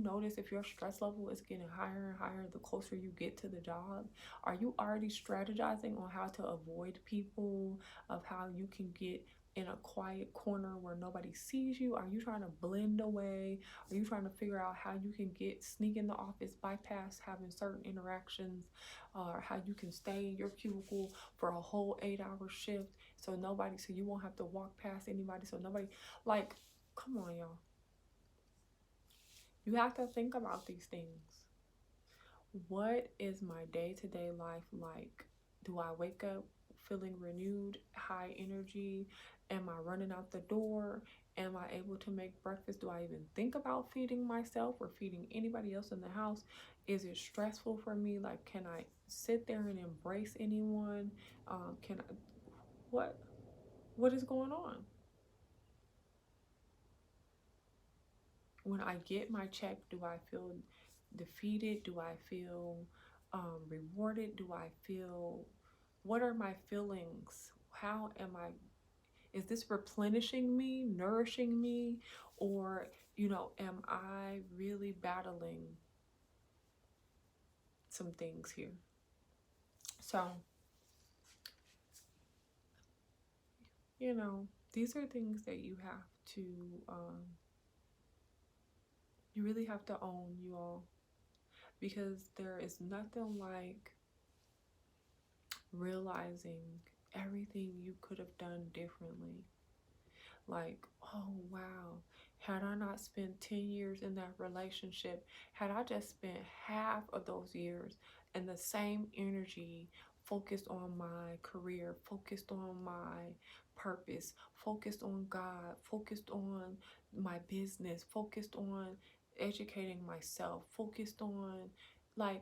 notice if your stress level is getting higher and higher the closer you get to the job? Are you already strategizing on how to avoid people, of how you can get in a quiet corner where nobody sees you? Are you trying to blend away? Are you trying to figure out how you can sneak in the office, bypass having certain interactions, or how you can stay in your cubicle for a whole 8-hour shift so you won't have to walk past anybody, so nobody, like, come on, y'all. You have to think about these things. What is my day-to-day life like? Do I wake up feeling renewed, high energy? Am I running out the door? Am I able to make breakfast? Do I even think about feeding myself or feeding anybody else in the house? Is it stressful for me? Like, can I sit there and embrace anyone? Can I, what is going on? When I get my check, do I feel defeated? Do I feel rewarded? What are my feelings? How am I, is this replenishing me, nourishing me? Or, am I really battling some things here? So, these are things that you have to, you really have to own, you all, because there is nothing like realizing everything you could have done differently. Like, oh wow, had I not spent 10 years in that relationship, had I just spent half of those years in the same energy, focused on my career, focused on my purpose, focused on God, focused on my business, focused on educating myself, focused on, like,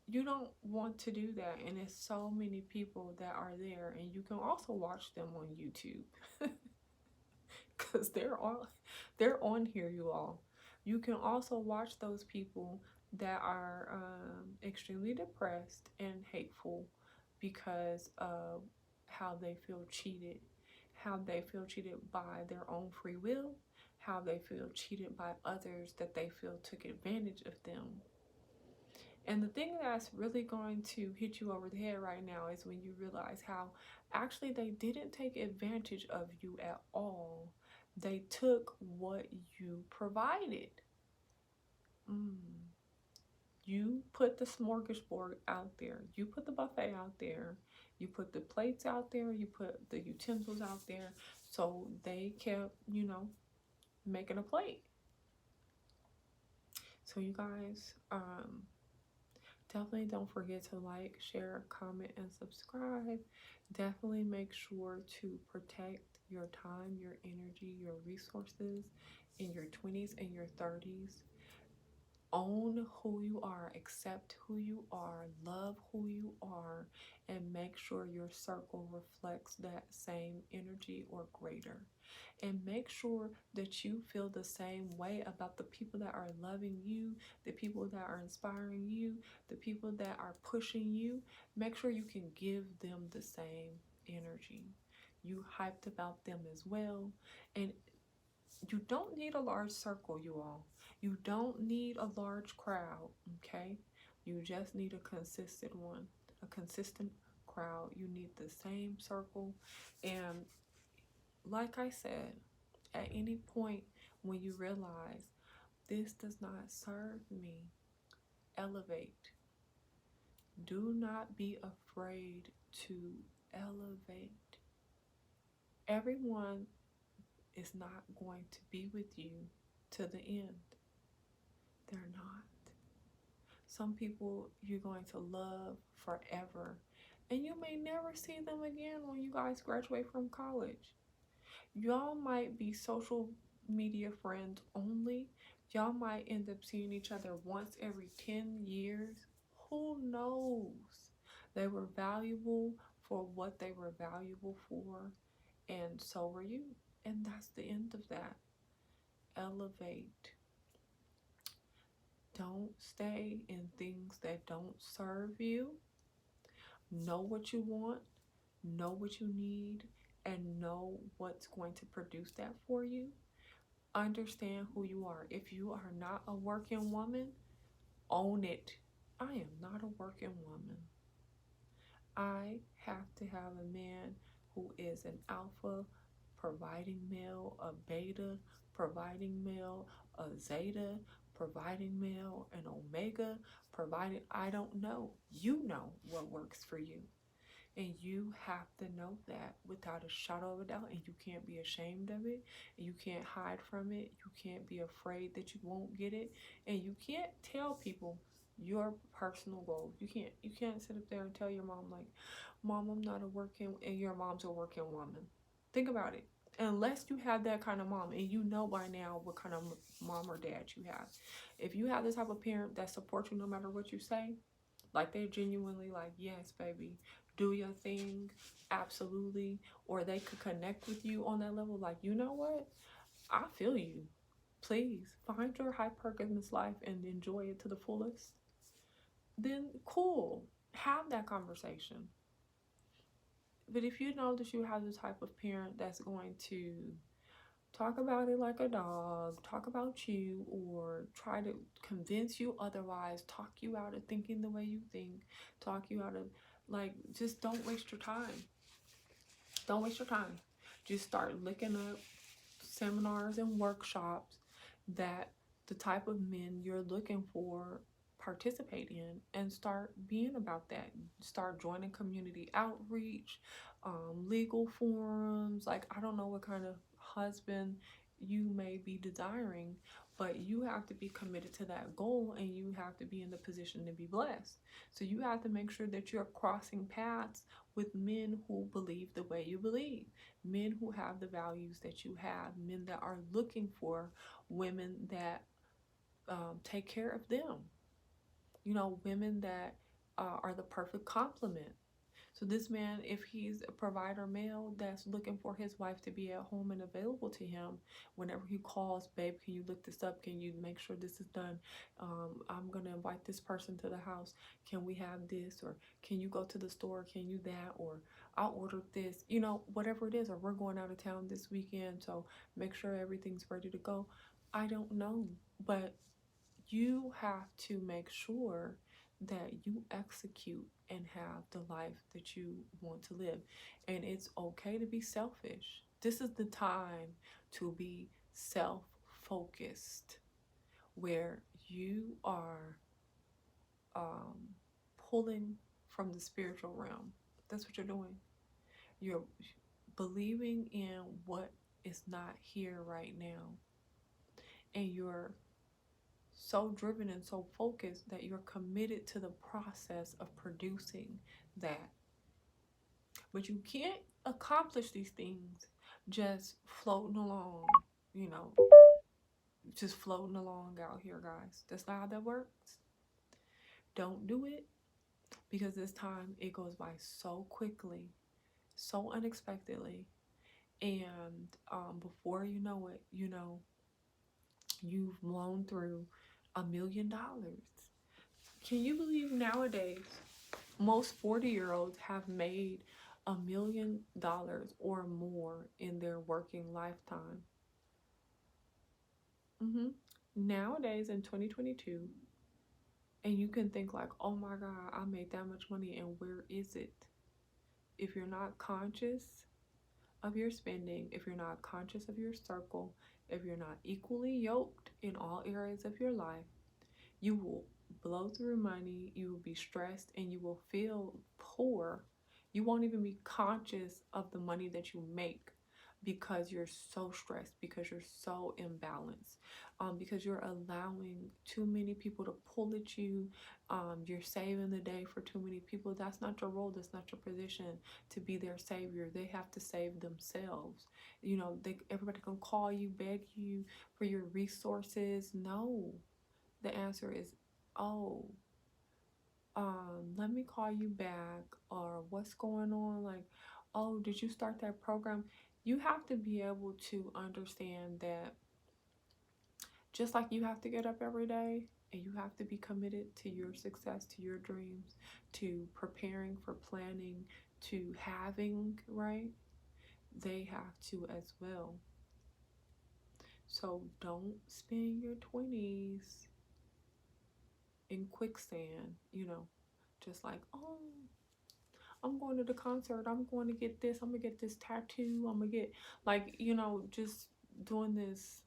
you don't want to do that. And there's so many people that are there, and you can also watch them on YouTube because they're on here, you all. You can also watch those people that are extremely depressed and hateful because of how they feel cheated, by their own free will, how they feel cheated by others that they feel took advantage of them. And the thing that's really going to hit you over the head right now is when you realize how actually they didn't take advantage of you at all. They took what you provided. You put the smorgasbord out there. You put the buffet out there. You put the plates out there. You put the utensils out there. So they kept, making a plate. So you guys, definitely don't forget to like, share, comment, and subscribe. Definitely make sure to protect your time, your energy, your resources in your 20s and your 30s. Own who you are, accept who you are, love who you are, and make sure your circle reflects that same energy or greater. And make sure that you feel the same way about the people that are loving you, the people that are inspiring you, the people that are pushing you. Make sure you can give them the same energy. You hyped about them as well. And you don't need a large circle, you all. You don't need a large crowd, okay? You just need a consistent one, a consistent crowd. You need the same circle. And like I said, At any point when you realize this does not serve me, elevate. Do not be afraid to elevate. Everyone is not going to be with you to the end. They're not. Some people you're going to love forever, and you may never see them again when you guys graduate from college. Y'all might be social media friends only. Y'all might end up seeing each other once every 10 years. Who knows? They were valuable for what they were valuable for, and so were you. And that's the end of that. Elevate. Don't stay in things that don't serve you. Know what you want, know what you need, and know what's going to produce that for you. Understand who you are. If you are not a working woman, own it. I am not a working woman. I have to have a man who is an alpha providing male, a beta providing male, a zeta providing male, an omega providing. I don't know. You know what works for you. And you have to know that without a shadow of a doubt. And you can't be ashamed of it. And you can't hide from it. You can't be afraid that you won't get it. And you can't tell people your personal goals. You can't sit up there and tell your mom, like, Mom, I'm not a working, and your mom's a working woman. Think about it. Unless you have that kind of mom, and you know by now what kind of mom or dad you have. If you have the type of parent that supports you no matter what you say, like they're genuinely like, yes, baby, do your thing, absolutely. Or they could connect with you on that level, like, you know what? I feel you. Please find your hypergamous life and enjoy it to the fullest. Then cool, have that conversation. But if you know that you have the type of parent that's going to talk about it like a dog, talk about you, or try to convince you otherwise, talk you out of thinking the way you think, talk you out of, like, just don't waste your time. Don't waste your time. Just start looking up seminars and workshops that the type of men you're looking for participate in, and start being about that. Start joining community outreach, legal forums. Like, I don't know what kind of husband you may be desiring, but you have to be committed to that goal, and you have to be in the position to be blessed. So you have to make sure that you're crossing paths with men who believe the way you believe, men who have the values that you have, men that are looking for women that take care of them. You know, women that are the perfect complement. So this man, if he's a provider male that's looking for his wife to be at home and available to him whenever he calls, babe, can you look this up? Can you make sure this is done? I'm going to invite this person to the house. Can we have this? Or can you go to the store? Can you that? Or I'll order this, you know, whatever it is. Or we're going out of town this weekend, so make sure everything's ready to go. I don't know, but you have to make sure that you execute and have the life that you want to live. And it's okay to be selfish. This is the time to be self-focused, where you are pulling from the spiritual realm. That's what you're doing. You're believing in what is not here right now. And you're so driven and so focused that you're committed to the process of producing that. But you can't accomplish these things just floating along, you know, just floating along out here, guys. That's not how that works. Don't do it, because this time it goes by so quickly, so unexpectedly. And before you know it, you know, you've blown through $1 million. Can you believe nowadays most 40-year-olds have made $1 million or more in their working lifetime? Nowadays in 2022, and you can think like, oh my God, I made that much money, and where is it? If you're not conscious of your spending, if you're not conscious of your circle, if you're not equally yoked in all areas of your life, you will blow through money, you will be stressed, and you will feel poor. You won't even be conscious of the money that you make because you're so stressed, because you're so imbalanced, because you're allowing too many people to pull at you. You're saving the day for too many people. That's not your role. That's not your position to be their savior. They have to save themselves. You know, everybody can call you, beg you for your resources. No, the answer is, oh, let me call you back, or what's going on? Like, oh, did you start that program? You have to be able to understand that just like you have to get up every day and you have to be committed to your success, to your dreams, to preparing for planning, to having, right? They have to as well. So don't spend your 20s in quicksand, you know, just like, oh, I'm going to the concert, I'm going to get this, I'm gonna get this tattoo, I'm gonna get, like, you know, just doing this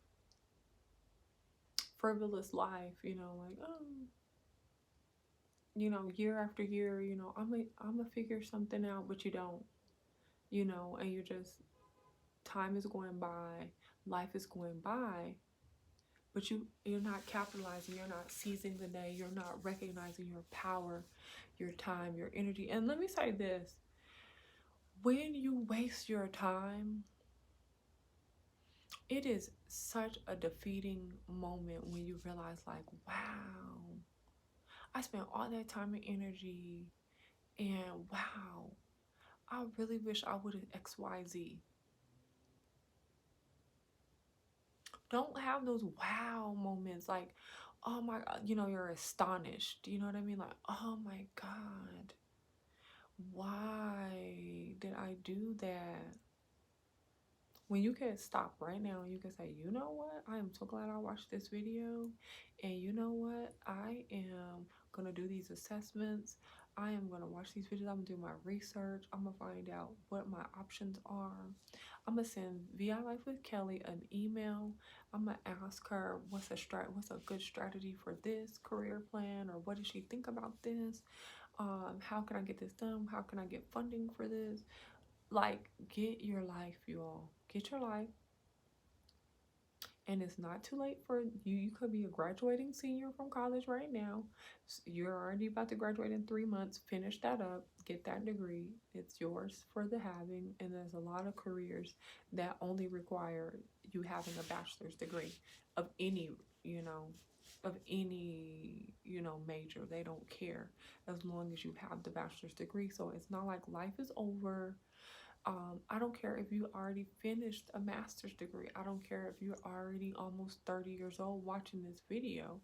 frivolous life, you know, like, oh, you know, year after year, you know, I'm gonna figure something out, but you don't, you know, and you're just, time is going by, life is going by, but you're not capitalizing, you're not seizing the day, you're not recognizing your power, your time, your energy. And let me say this, when you waste your time, it is such a defeating moment when you realize, like, wow, I spent all that time and energy, and wow, I really wish I would have XYZ. Don't have those wow moments like, oh my God, you know, you're astonished. You know what I mean? Like, oh my God, why did I do that? When you can stop right now, you can say, you know what? I am so glad I watched this video. And you know what? I am going to do these assessments. I am going to watch these videos. I'm going to do my research. I'm going to find out what my options are. I'm going to send VI Life with Kelly an email. I'm going to ask her what's a good strategy for this career plan, or what does she think about this? How can I get this done? How can I get funding for this? Like, get your life, you all. Get your life. And it's not too late for you. You could be a graduating senior from college right now. You're already about to graduate in 3 months. Finish that up. Get that degree. It's yours for the having. And there's a lot of careers that only require you having a bachelor's degree of any, you know, major. They don't care as long as you have the bachelor's degree. So it's not like life is over. I don't care if you already finished a master's degree. I don't care if you're already almost 30 years old watching this video.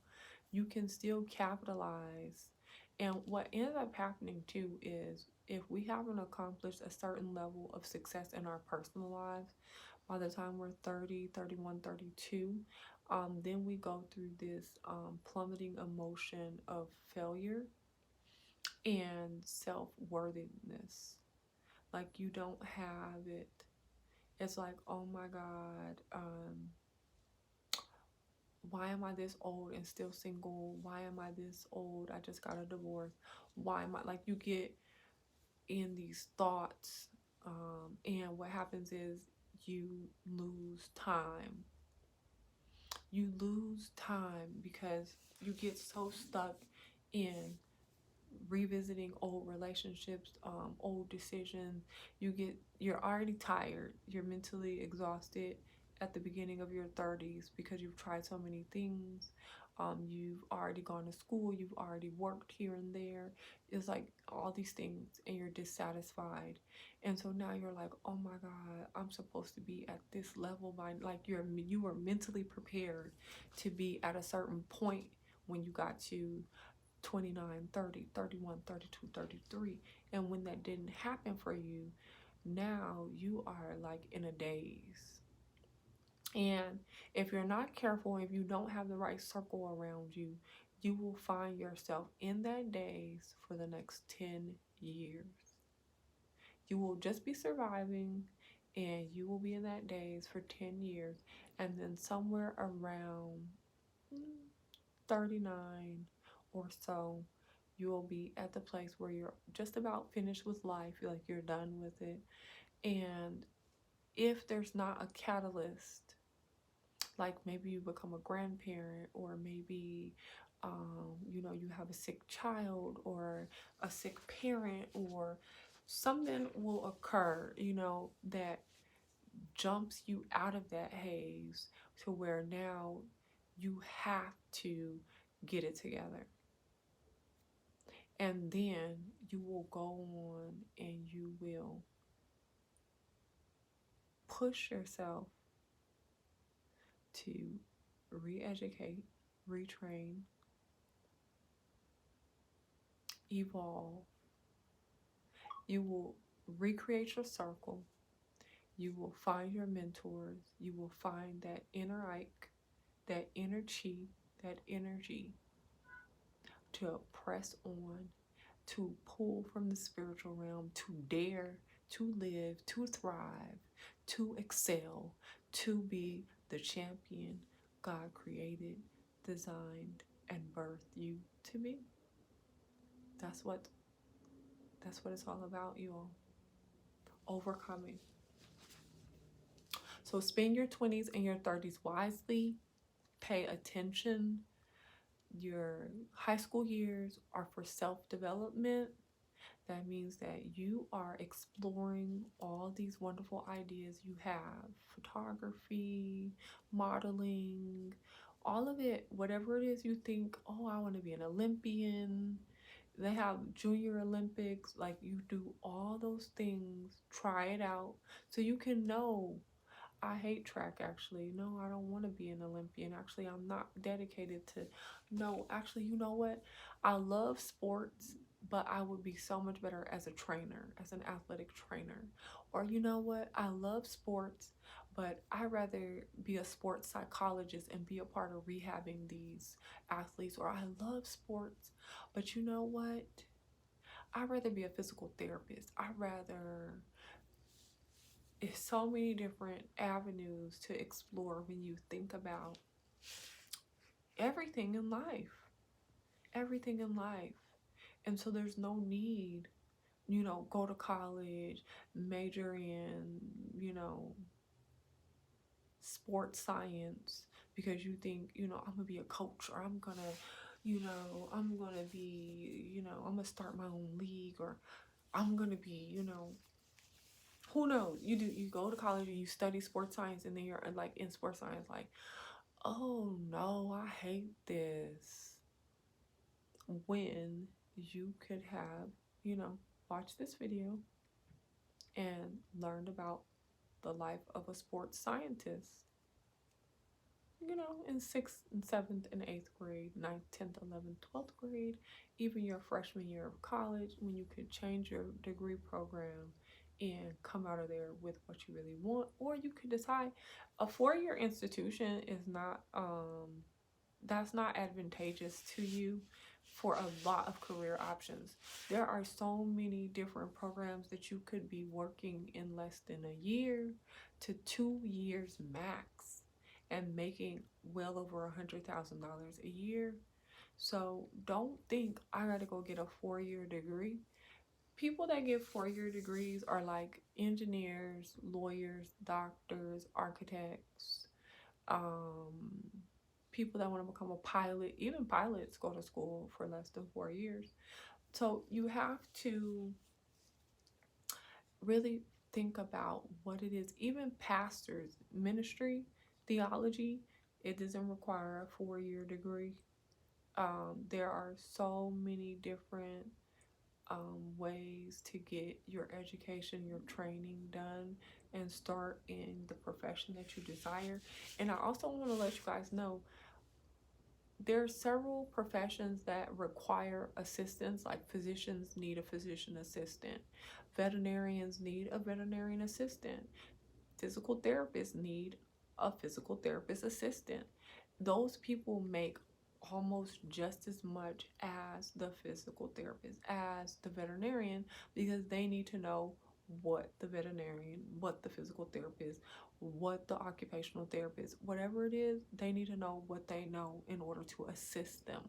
You can still capitalize. And what ends up happening too is, if we haven't accomplished a certain level of success in our personal lives by the time we're 30, 31, 32, then we go through this plummeting emotion of failure and self-worthiness. Like, you don't have it. It's like, oh my God, why am I this old and still single? Why am I this old? I just got a divorce. Why am I, like, you get in these thoughts, and what happens is you lose time. You lose time because you get so stuck in revisiting old relationships, old decisions. You're already tired, you're mentally exhausted at the beginning of your 30s because you've tried so many things. You've already gone to school, you've already worked here and there. It's like all these things, and you're dissatisfied. And so now you're like, oh my God, I'm supposed to be at this level by, like, you were mentally prepared to be at a certain point when you got to 29, 30, 31, 32, 33. And when that didn't happen for you, now you are like in a daze. And if you're not careful, if you don't have the right circle around you, you will find yourself in that daze for the next 10 years. You will just be surviving, and you will be in that daze for 10 years, and then somewhere around 39 or so, you will be at the place where you're just about finished with life, like you're done with it. And if there's not a catalyst, like maybe you become a grandparent, or maybe you have a sick child or a sick parent, or something will occur, that jumps you out of that haze to where now you have to get it together. And then you will go on and you will push yourself to re-educate, retrain, evolve. You will recreate your circle. You will find your mentors. You will find that inner Ike, that inner Chi, that energy to press on, to pull from the spiritual realm, to dare, to live, to thrive, to excel, to be the champion God created, designed, and birthed you to be. That's what it's all about, you all. Overcoming. So spend your 20s and your 30s wisely. Pay attention. Your high school years are for self-development. That means that you are exploring all these wonderful ideas you have. Photography, modeling, all of it. Whatever it is you think, oh, I want to be an Olympian. They have Junior Olympics. Like, you do all those things. Try it out so you can know. I hate track, actually. No, I don't want to be an Olympian. Actually, I'm not dedicated to. No, actually, you know what? I love sports, but I would be so much better as a trainer, as an athletic trainer. Or you know what? I love sports, but I'd rather be a sports psychologist and be a part of rehabbing these athletes. Or I love sports, but you know what? I'd rather be a physical therapist. It's so many different avenues to explore when you think about everything in life. Everything in life. And so there's no need, go to college, major in, sports science, because you think, I'm gonna be a coach, or I'm gonna be, I'm gonna start my own league, or I'm gonna be, who knows? You go to college and you study sports science, and then you're like in sports science, like, oh no, I hate this. When you could have, watched this video and learned about the life of a sports scientist, in 6th and 7th and 8th grade, 9th, 10th, 11th, 12th grade, even your freshman year of college, when you could change your degree program and come out of there with what you really want. Or you could decide a 4-year institution is not that's not advantageous to you for a lot of career options. There are so many different programs that you could be working in less than a year to 2 years max and making well over $100,000 a year. So don't think I gotta go get a 4-year degree. People that get 4-year degrees are like engineers, lawyers, doctors, architects, people that want to become a pilot. Even pilots go to school for less than 4 years. So you have to really think about what it is. Even pastors, ministry, theology, it doesn't require a 4-year degree. There are so many different ways to get your education, your training done, and start in the profession that you desire. And I also want to let you guys know, there are several professions that require assistance, like physicians need a physician assistant, veterinarians need a veterinarian assistant, physical therapists need a physical therapist assistant. Those people make almost just as much as the physical therapist, as the veterinarian, because they need to know what the veterinarian, what the physical therapist, what the occupational therapist, whatever it is, they need to know what they know in order to assist them.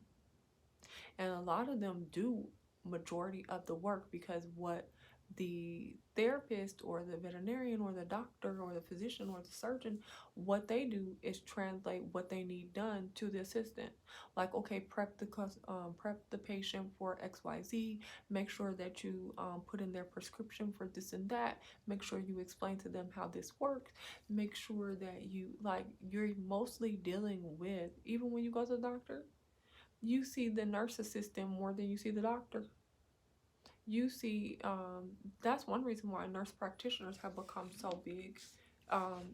And a lot of them do majority of the work, because what the therapist or the veterinarian or the doctor or the physician or the surgeon, what they do is translate what they need done to the assistant. Like, okay, prep the patient for XYZ, make sure that you put in their prescription for this and that, make sure you explain to them how this works, make sure that you're mostly dealing with, even when you go to the doctor, you see the nurse assistant more than you see the doctor. You see, that's one reason why nurse practitioners have become so big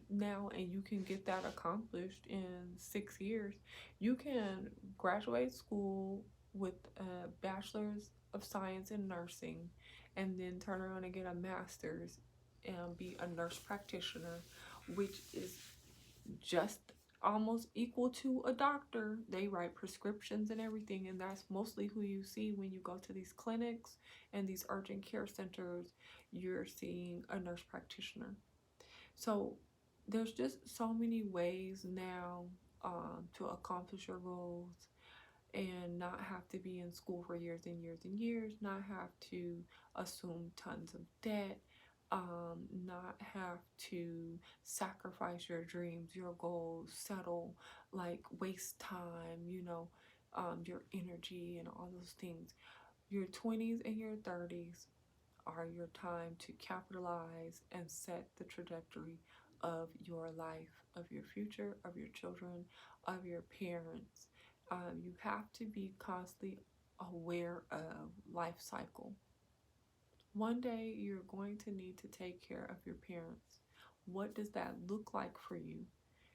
now, and you can get that accomplished in 6 years. You can graduate school with a bachelor's of science in nursing, and then turn around and get a master's and be a nurse practitioner, which is just almost equal to a doctor. They write prescriptions and everything, and that's mostly who you see when you go to these clinics and these urgent care centers. You're seeing a nurse practitioner. So there's just so many ways now to accomplish your goals, and not have to be in school for years and years and years, not have to assume tons of debt, not have to sacrifice your dreams, your goals, settle, like waste time, your energy and all those things. Your 20s and your 30s are your time to capitalize and set the trajectory of your life, of your future, of your children, of your parents. You have to be constantly aware of life cycle. One day you're going to need to take care of your parents. What does that look like for you?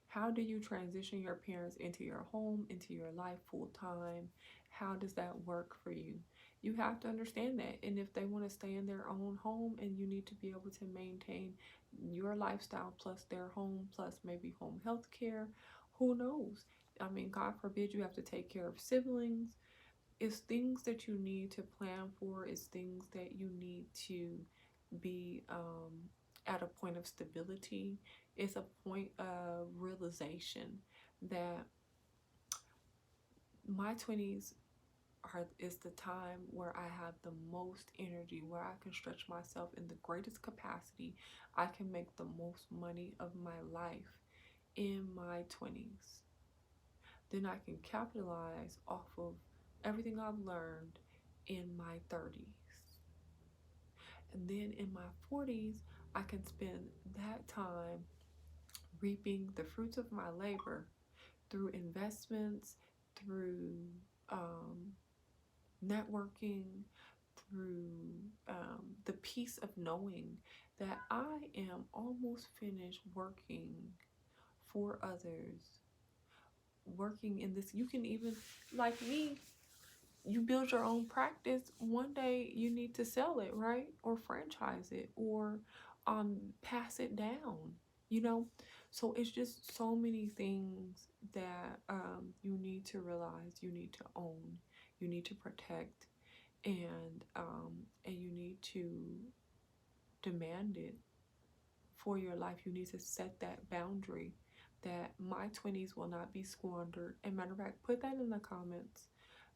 How do you transition your parents into your home, into your life full time? How does that work for you? You have to understand that. And if they want to stay in their own home, and you need to be able to maintain your lifestyle plus their home, plus maybe home health care, who knows? I mean, God forbid you have to take care of siblings. It's things that you need to plan for. It's things that you need to be at a point of stability. It's a point of realization that my 20s is the time where I have the most energy, where I can stretch myself in the greatest capacity. I can make the most money of my life in my 20s. Then I can capitalize off of everything I've learned in my 30s. And then in my 40s, I can spend that time reaping the fruits of my labor through investments, through networking, through the peace of knowing that I am almost finished working for others, working in this. You can even, like me, you build your own practice. One day you need to sell it, right? Or franchise it, or pass it down, so it's just so many things that you need to realize, you need to own, you need to protect, and you need to demand it for your life. You need to set that boundary that my 20s will not be squandered. And matter of fact, put that in the comments.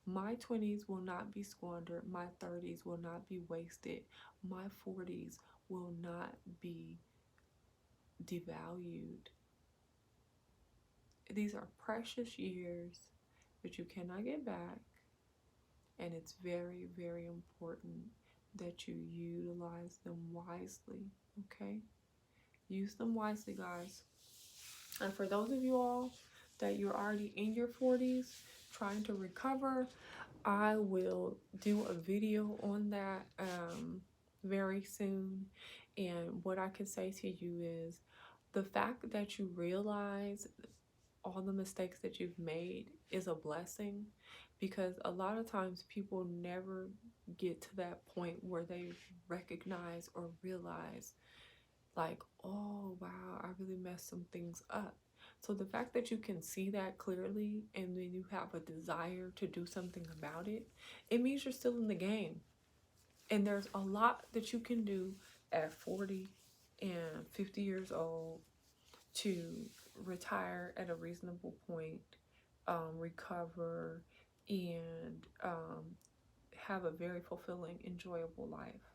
My 20s will not be squandered. My 30s will not be wasted. My 40s will not be devalued. These are precious years that you cannot get back. And it's very, very important that you utilize them wisely, okay? Use them wisely, guys. And for those of you all that you're already in your 40s trying to recover, I will do a video on that very soon. And what I can say to you is the fact that you realize all the mistakes that you've made is a blessing, because a lot of times people never get to that point where they recognize or realize, like, oh wow, I really messed some things up. So the fact that you can see that clearly, and then you have a desire to do something about it, it means you're still in the game. And there's a lot that you can do at 40 and 50 years old to retire at a reasonable point, recover, and have a very fulfilling, enjoyable life.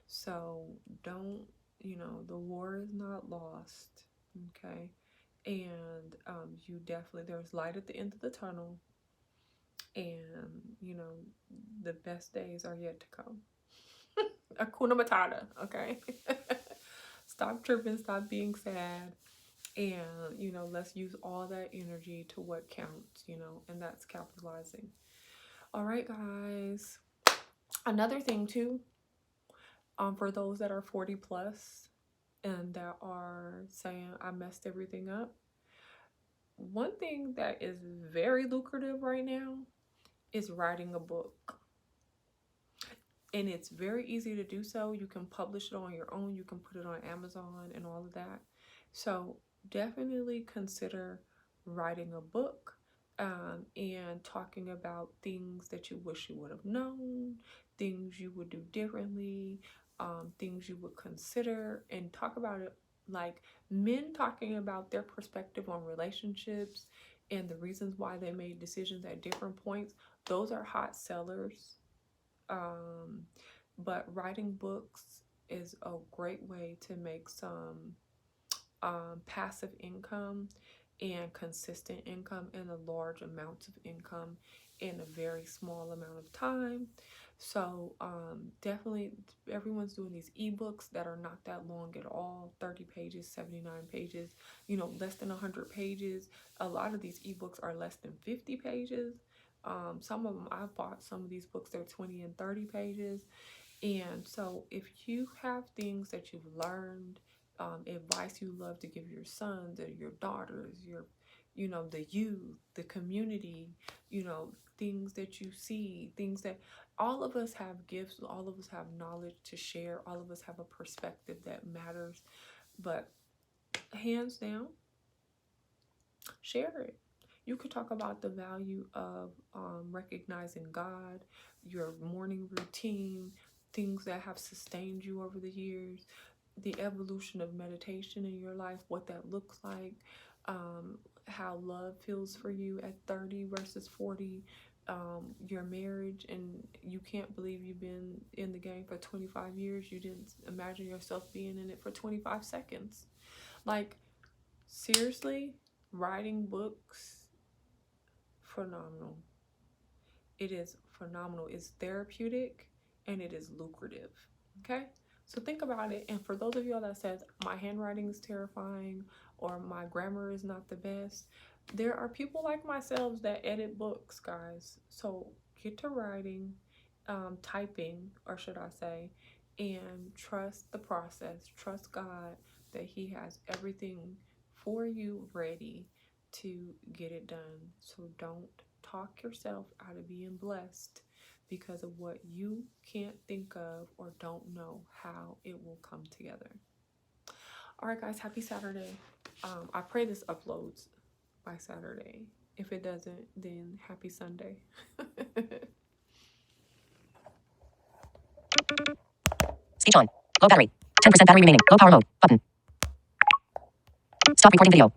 So don't, the war is not lost, okay? And you definitely, there's light at the end of the tunnel, and the best days are yet to come. Hakuna Matata, okay? Stop tripping, stop being sad, and let's use all that energy to what counts, and that's capitalizing. All right, guys. Another thing too, for those that are 40 plus and that are saying I messed everything up, one thing that is very lucrative right now is writing a book. And it's very easy to do so. You can publish it on your own. You can put it on Amazon and all of that. So definitely consider writing a book, and talking about things that you wish you would have known, things you would do differently, things you would consider, and talk about it like men talking about their perspective on relationships and the reasons why they made decisions at different points. Those are hot sellers. But writing books is a great way to make some passive income and consistent income and a large amounts of income in a very small amount of time. So definitely everyone's doing these ebooks that are not that long at all, 30 pages, 79 pages, less than 100 pages. A lot of these ebooks are less than 50 pages. Some of them, I've bought some of these books, they're 20 and 30 pages. And so if you have things that you've learned, advice you love to give your sons or your daughters, your, the youth, the community, things that you see, things that all of us have gifts, all of us have knowledge to share, all of us have a perspective that matters. But hands down, share it. You could talk about the value of recognizing God, your morning routine, things that have sustained you over the years, the evolution of meditation in your life, what that looks like, how love feels for you at 30 versus 40, your marriage, and you can't believe you've been in the game for 25 years. You didn't imagine yourself being in it for 25 seconds. Like, seriously, writing books, phenomenal. It is phenomenal. It's therapeutic and it is lucrative. Okay, so think about it. And for those of y'all that says my handwriting is terrifying or my grammar is not the best, there are people like myself that edit books, guys. So get to writing, typing, or should I say, and trust the process. Trust God that He has everything for you ready to get it done. So don't talk yourself out of being blessed because of what you can't think of or don't know how it will come together. All right, guys, happy Saturday. I pray this uploads by Saturday. If it doesn't, then happy Sunday. Speech on. Low battery. 10% battery remaining. Low power mode. Button. Stop recording video.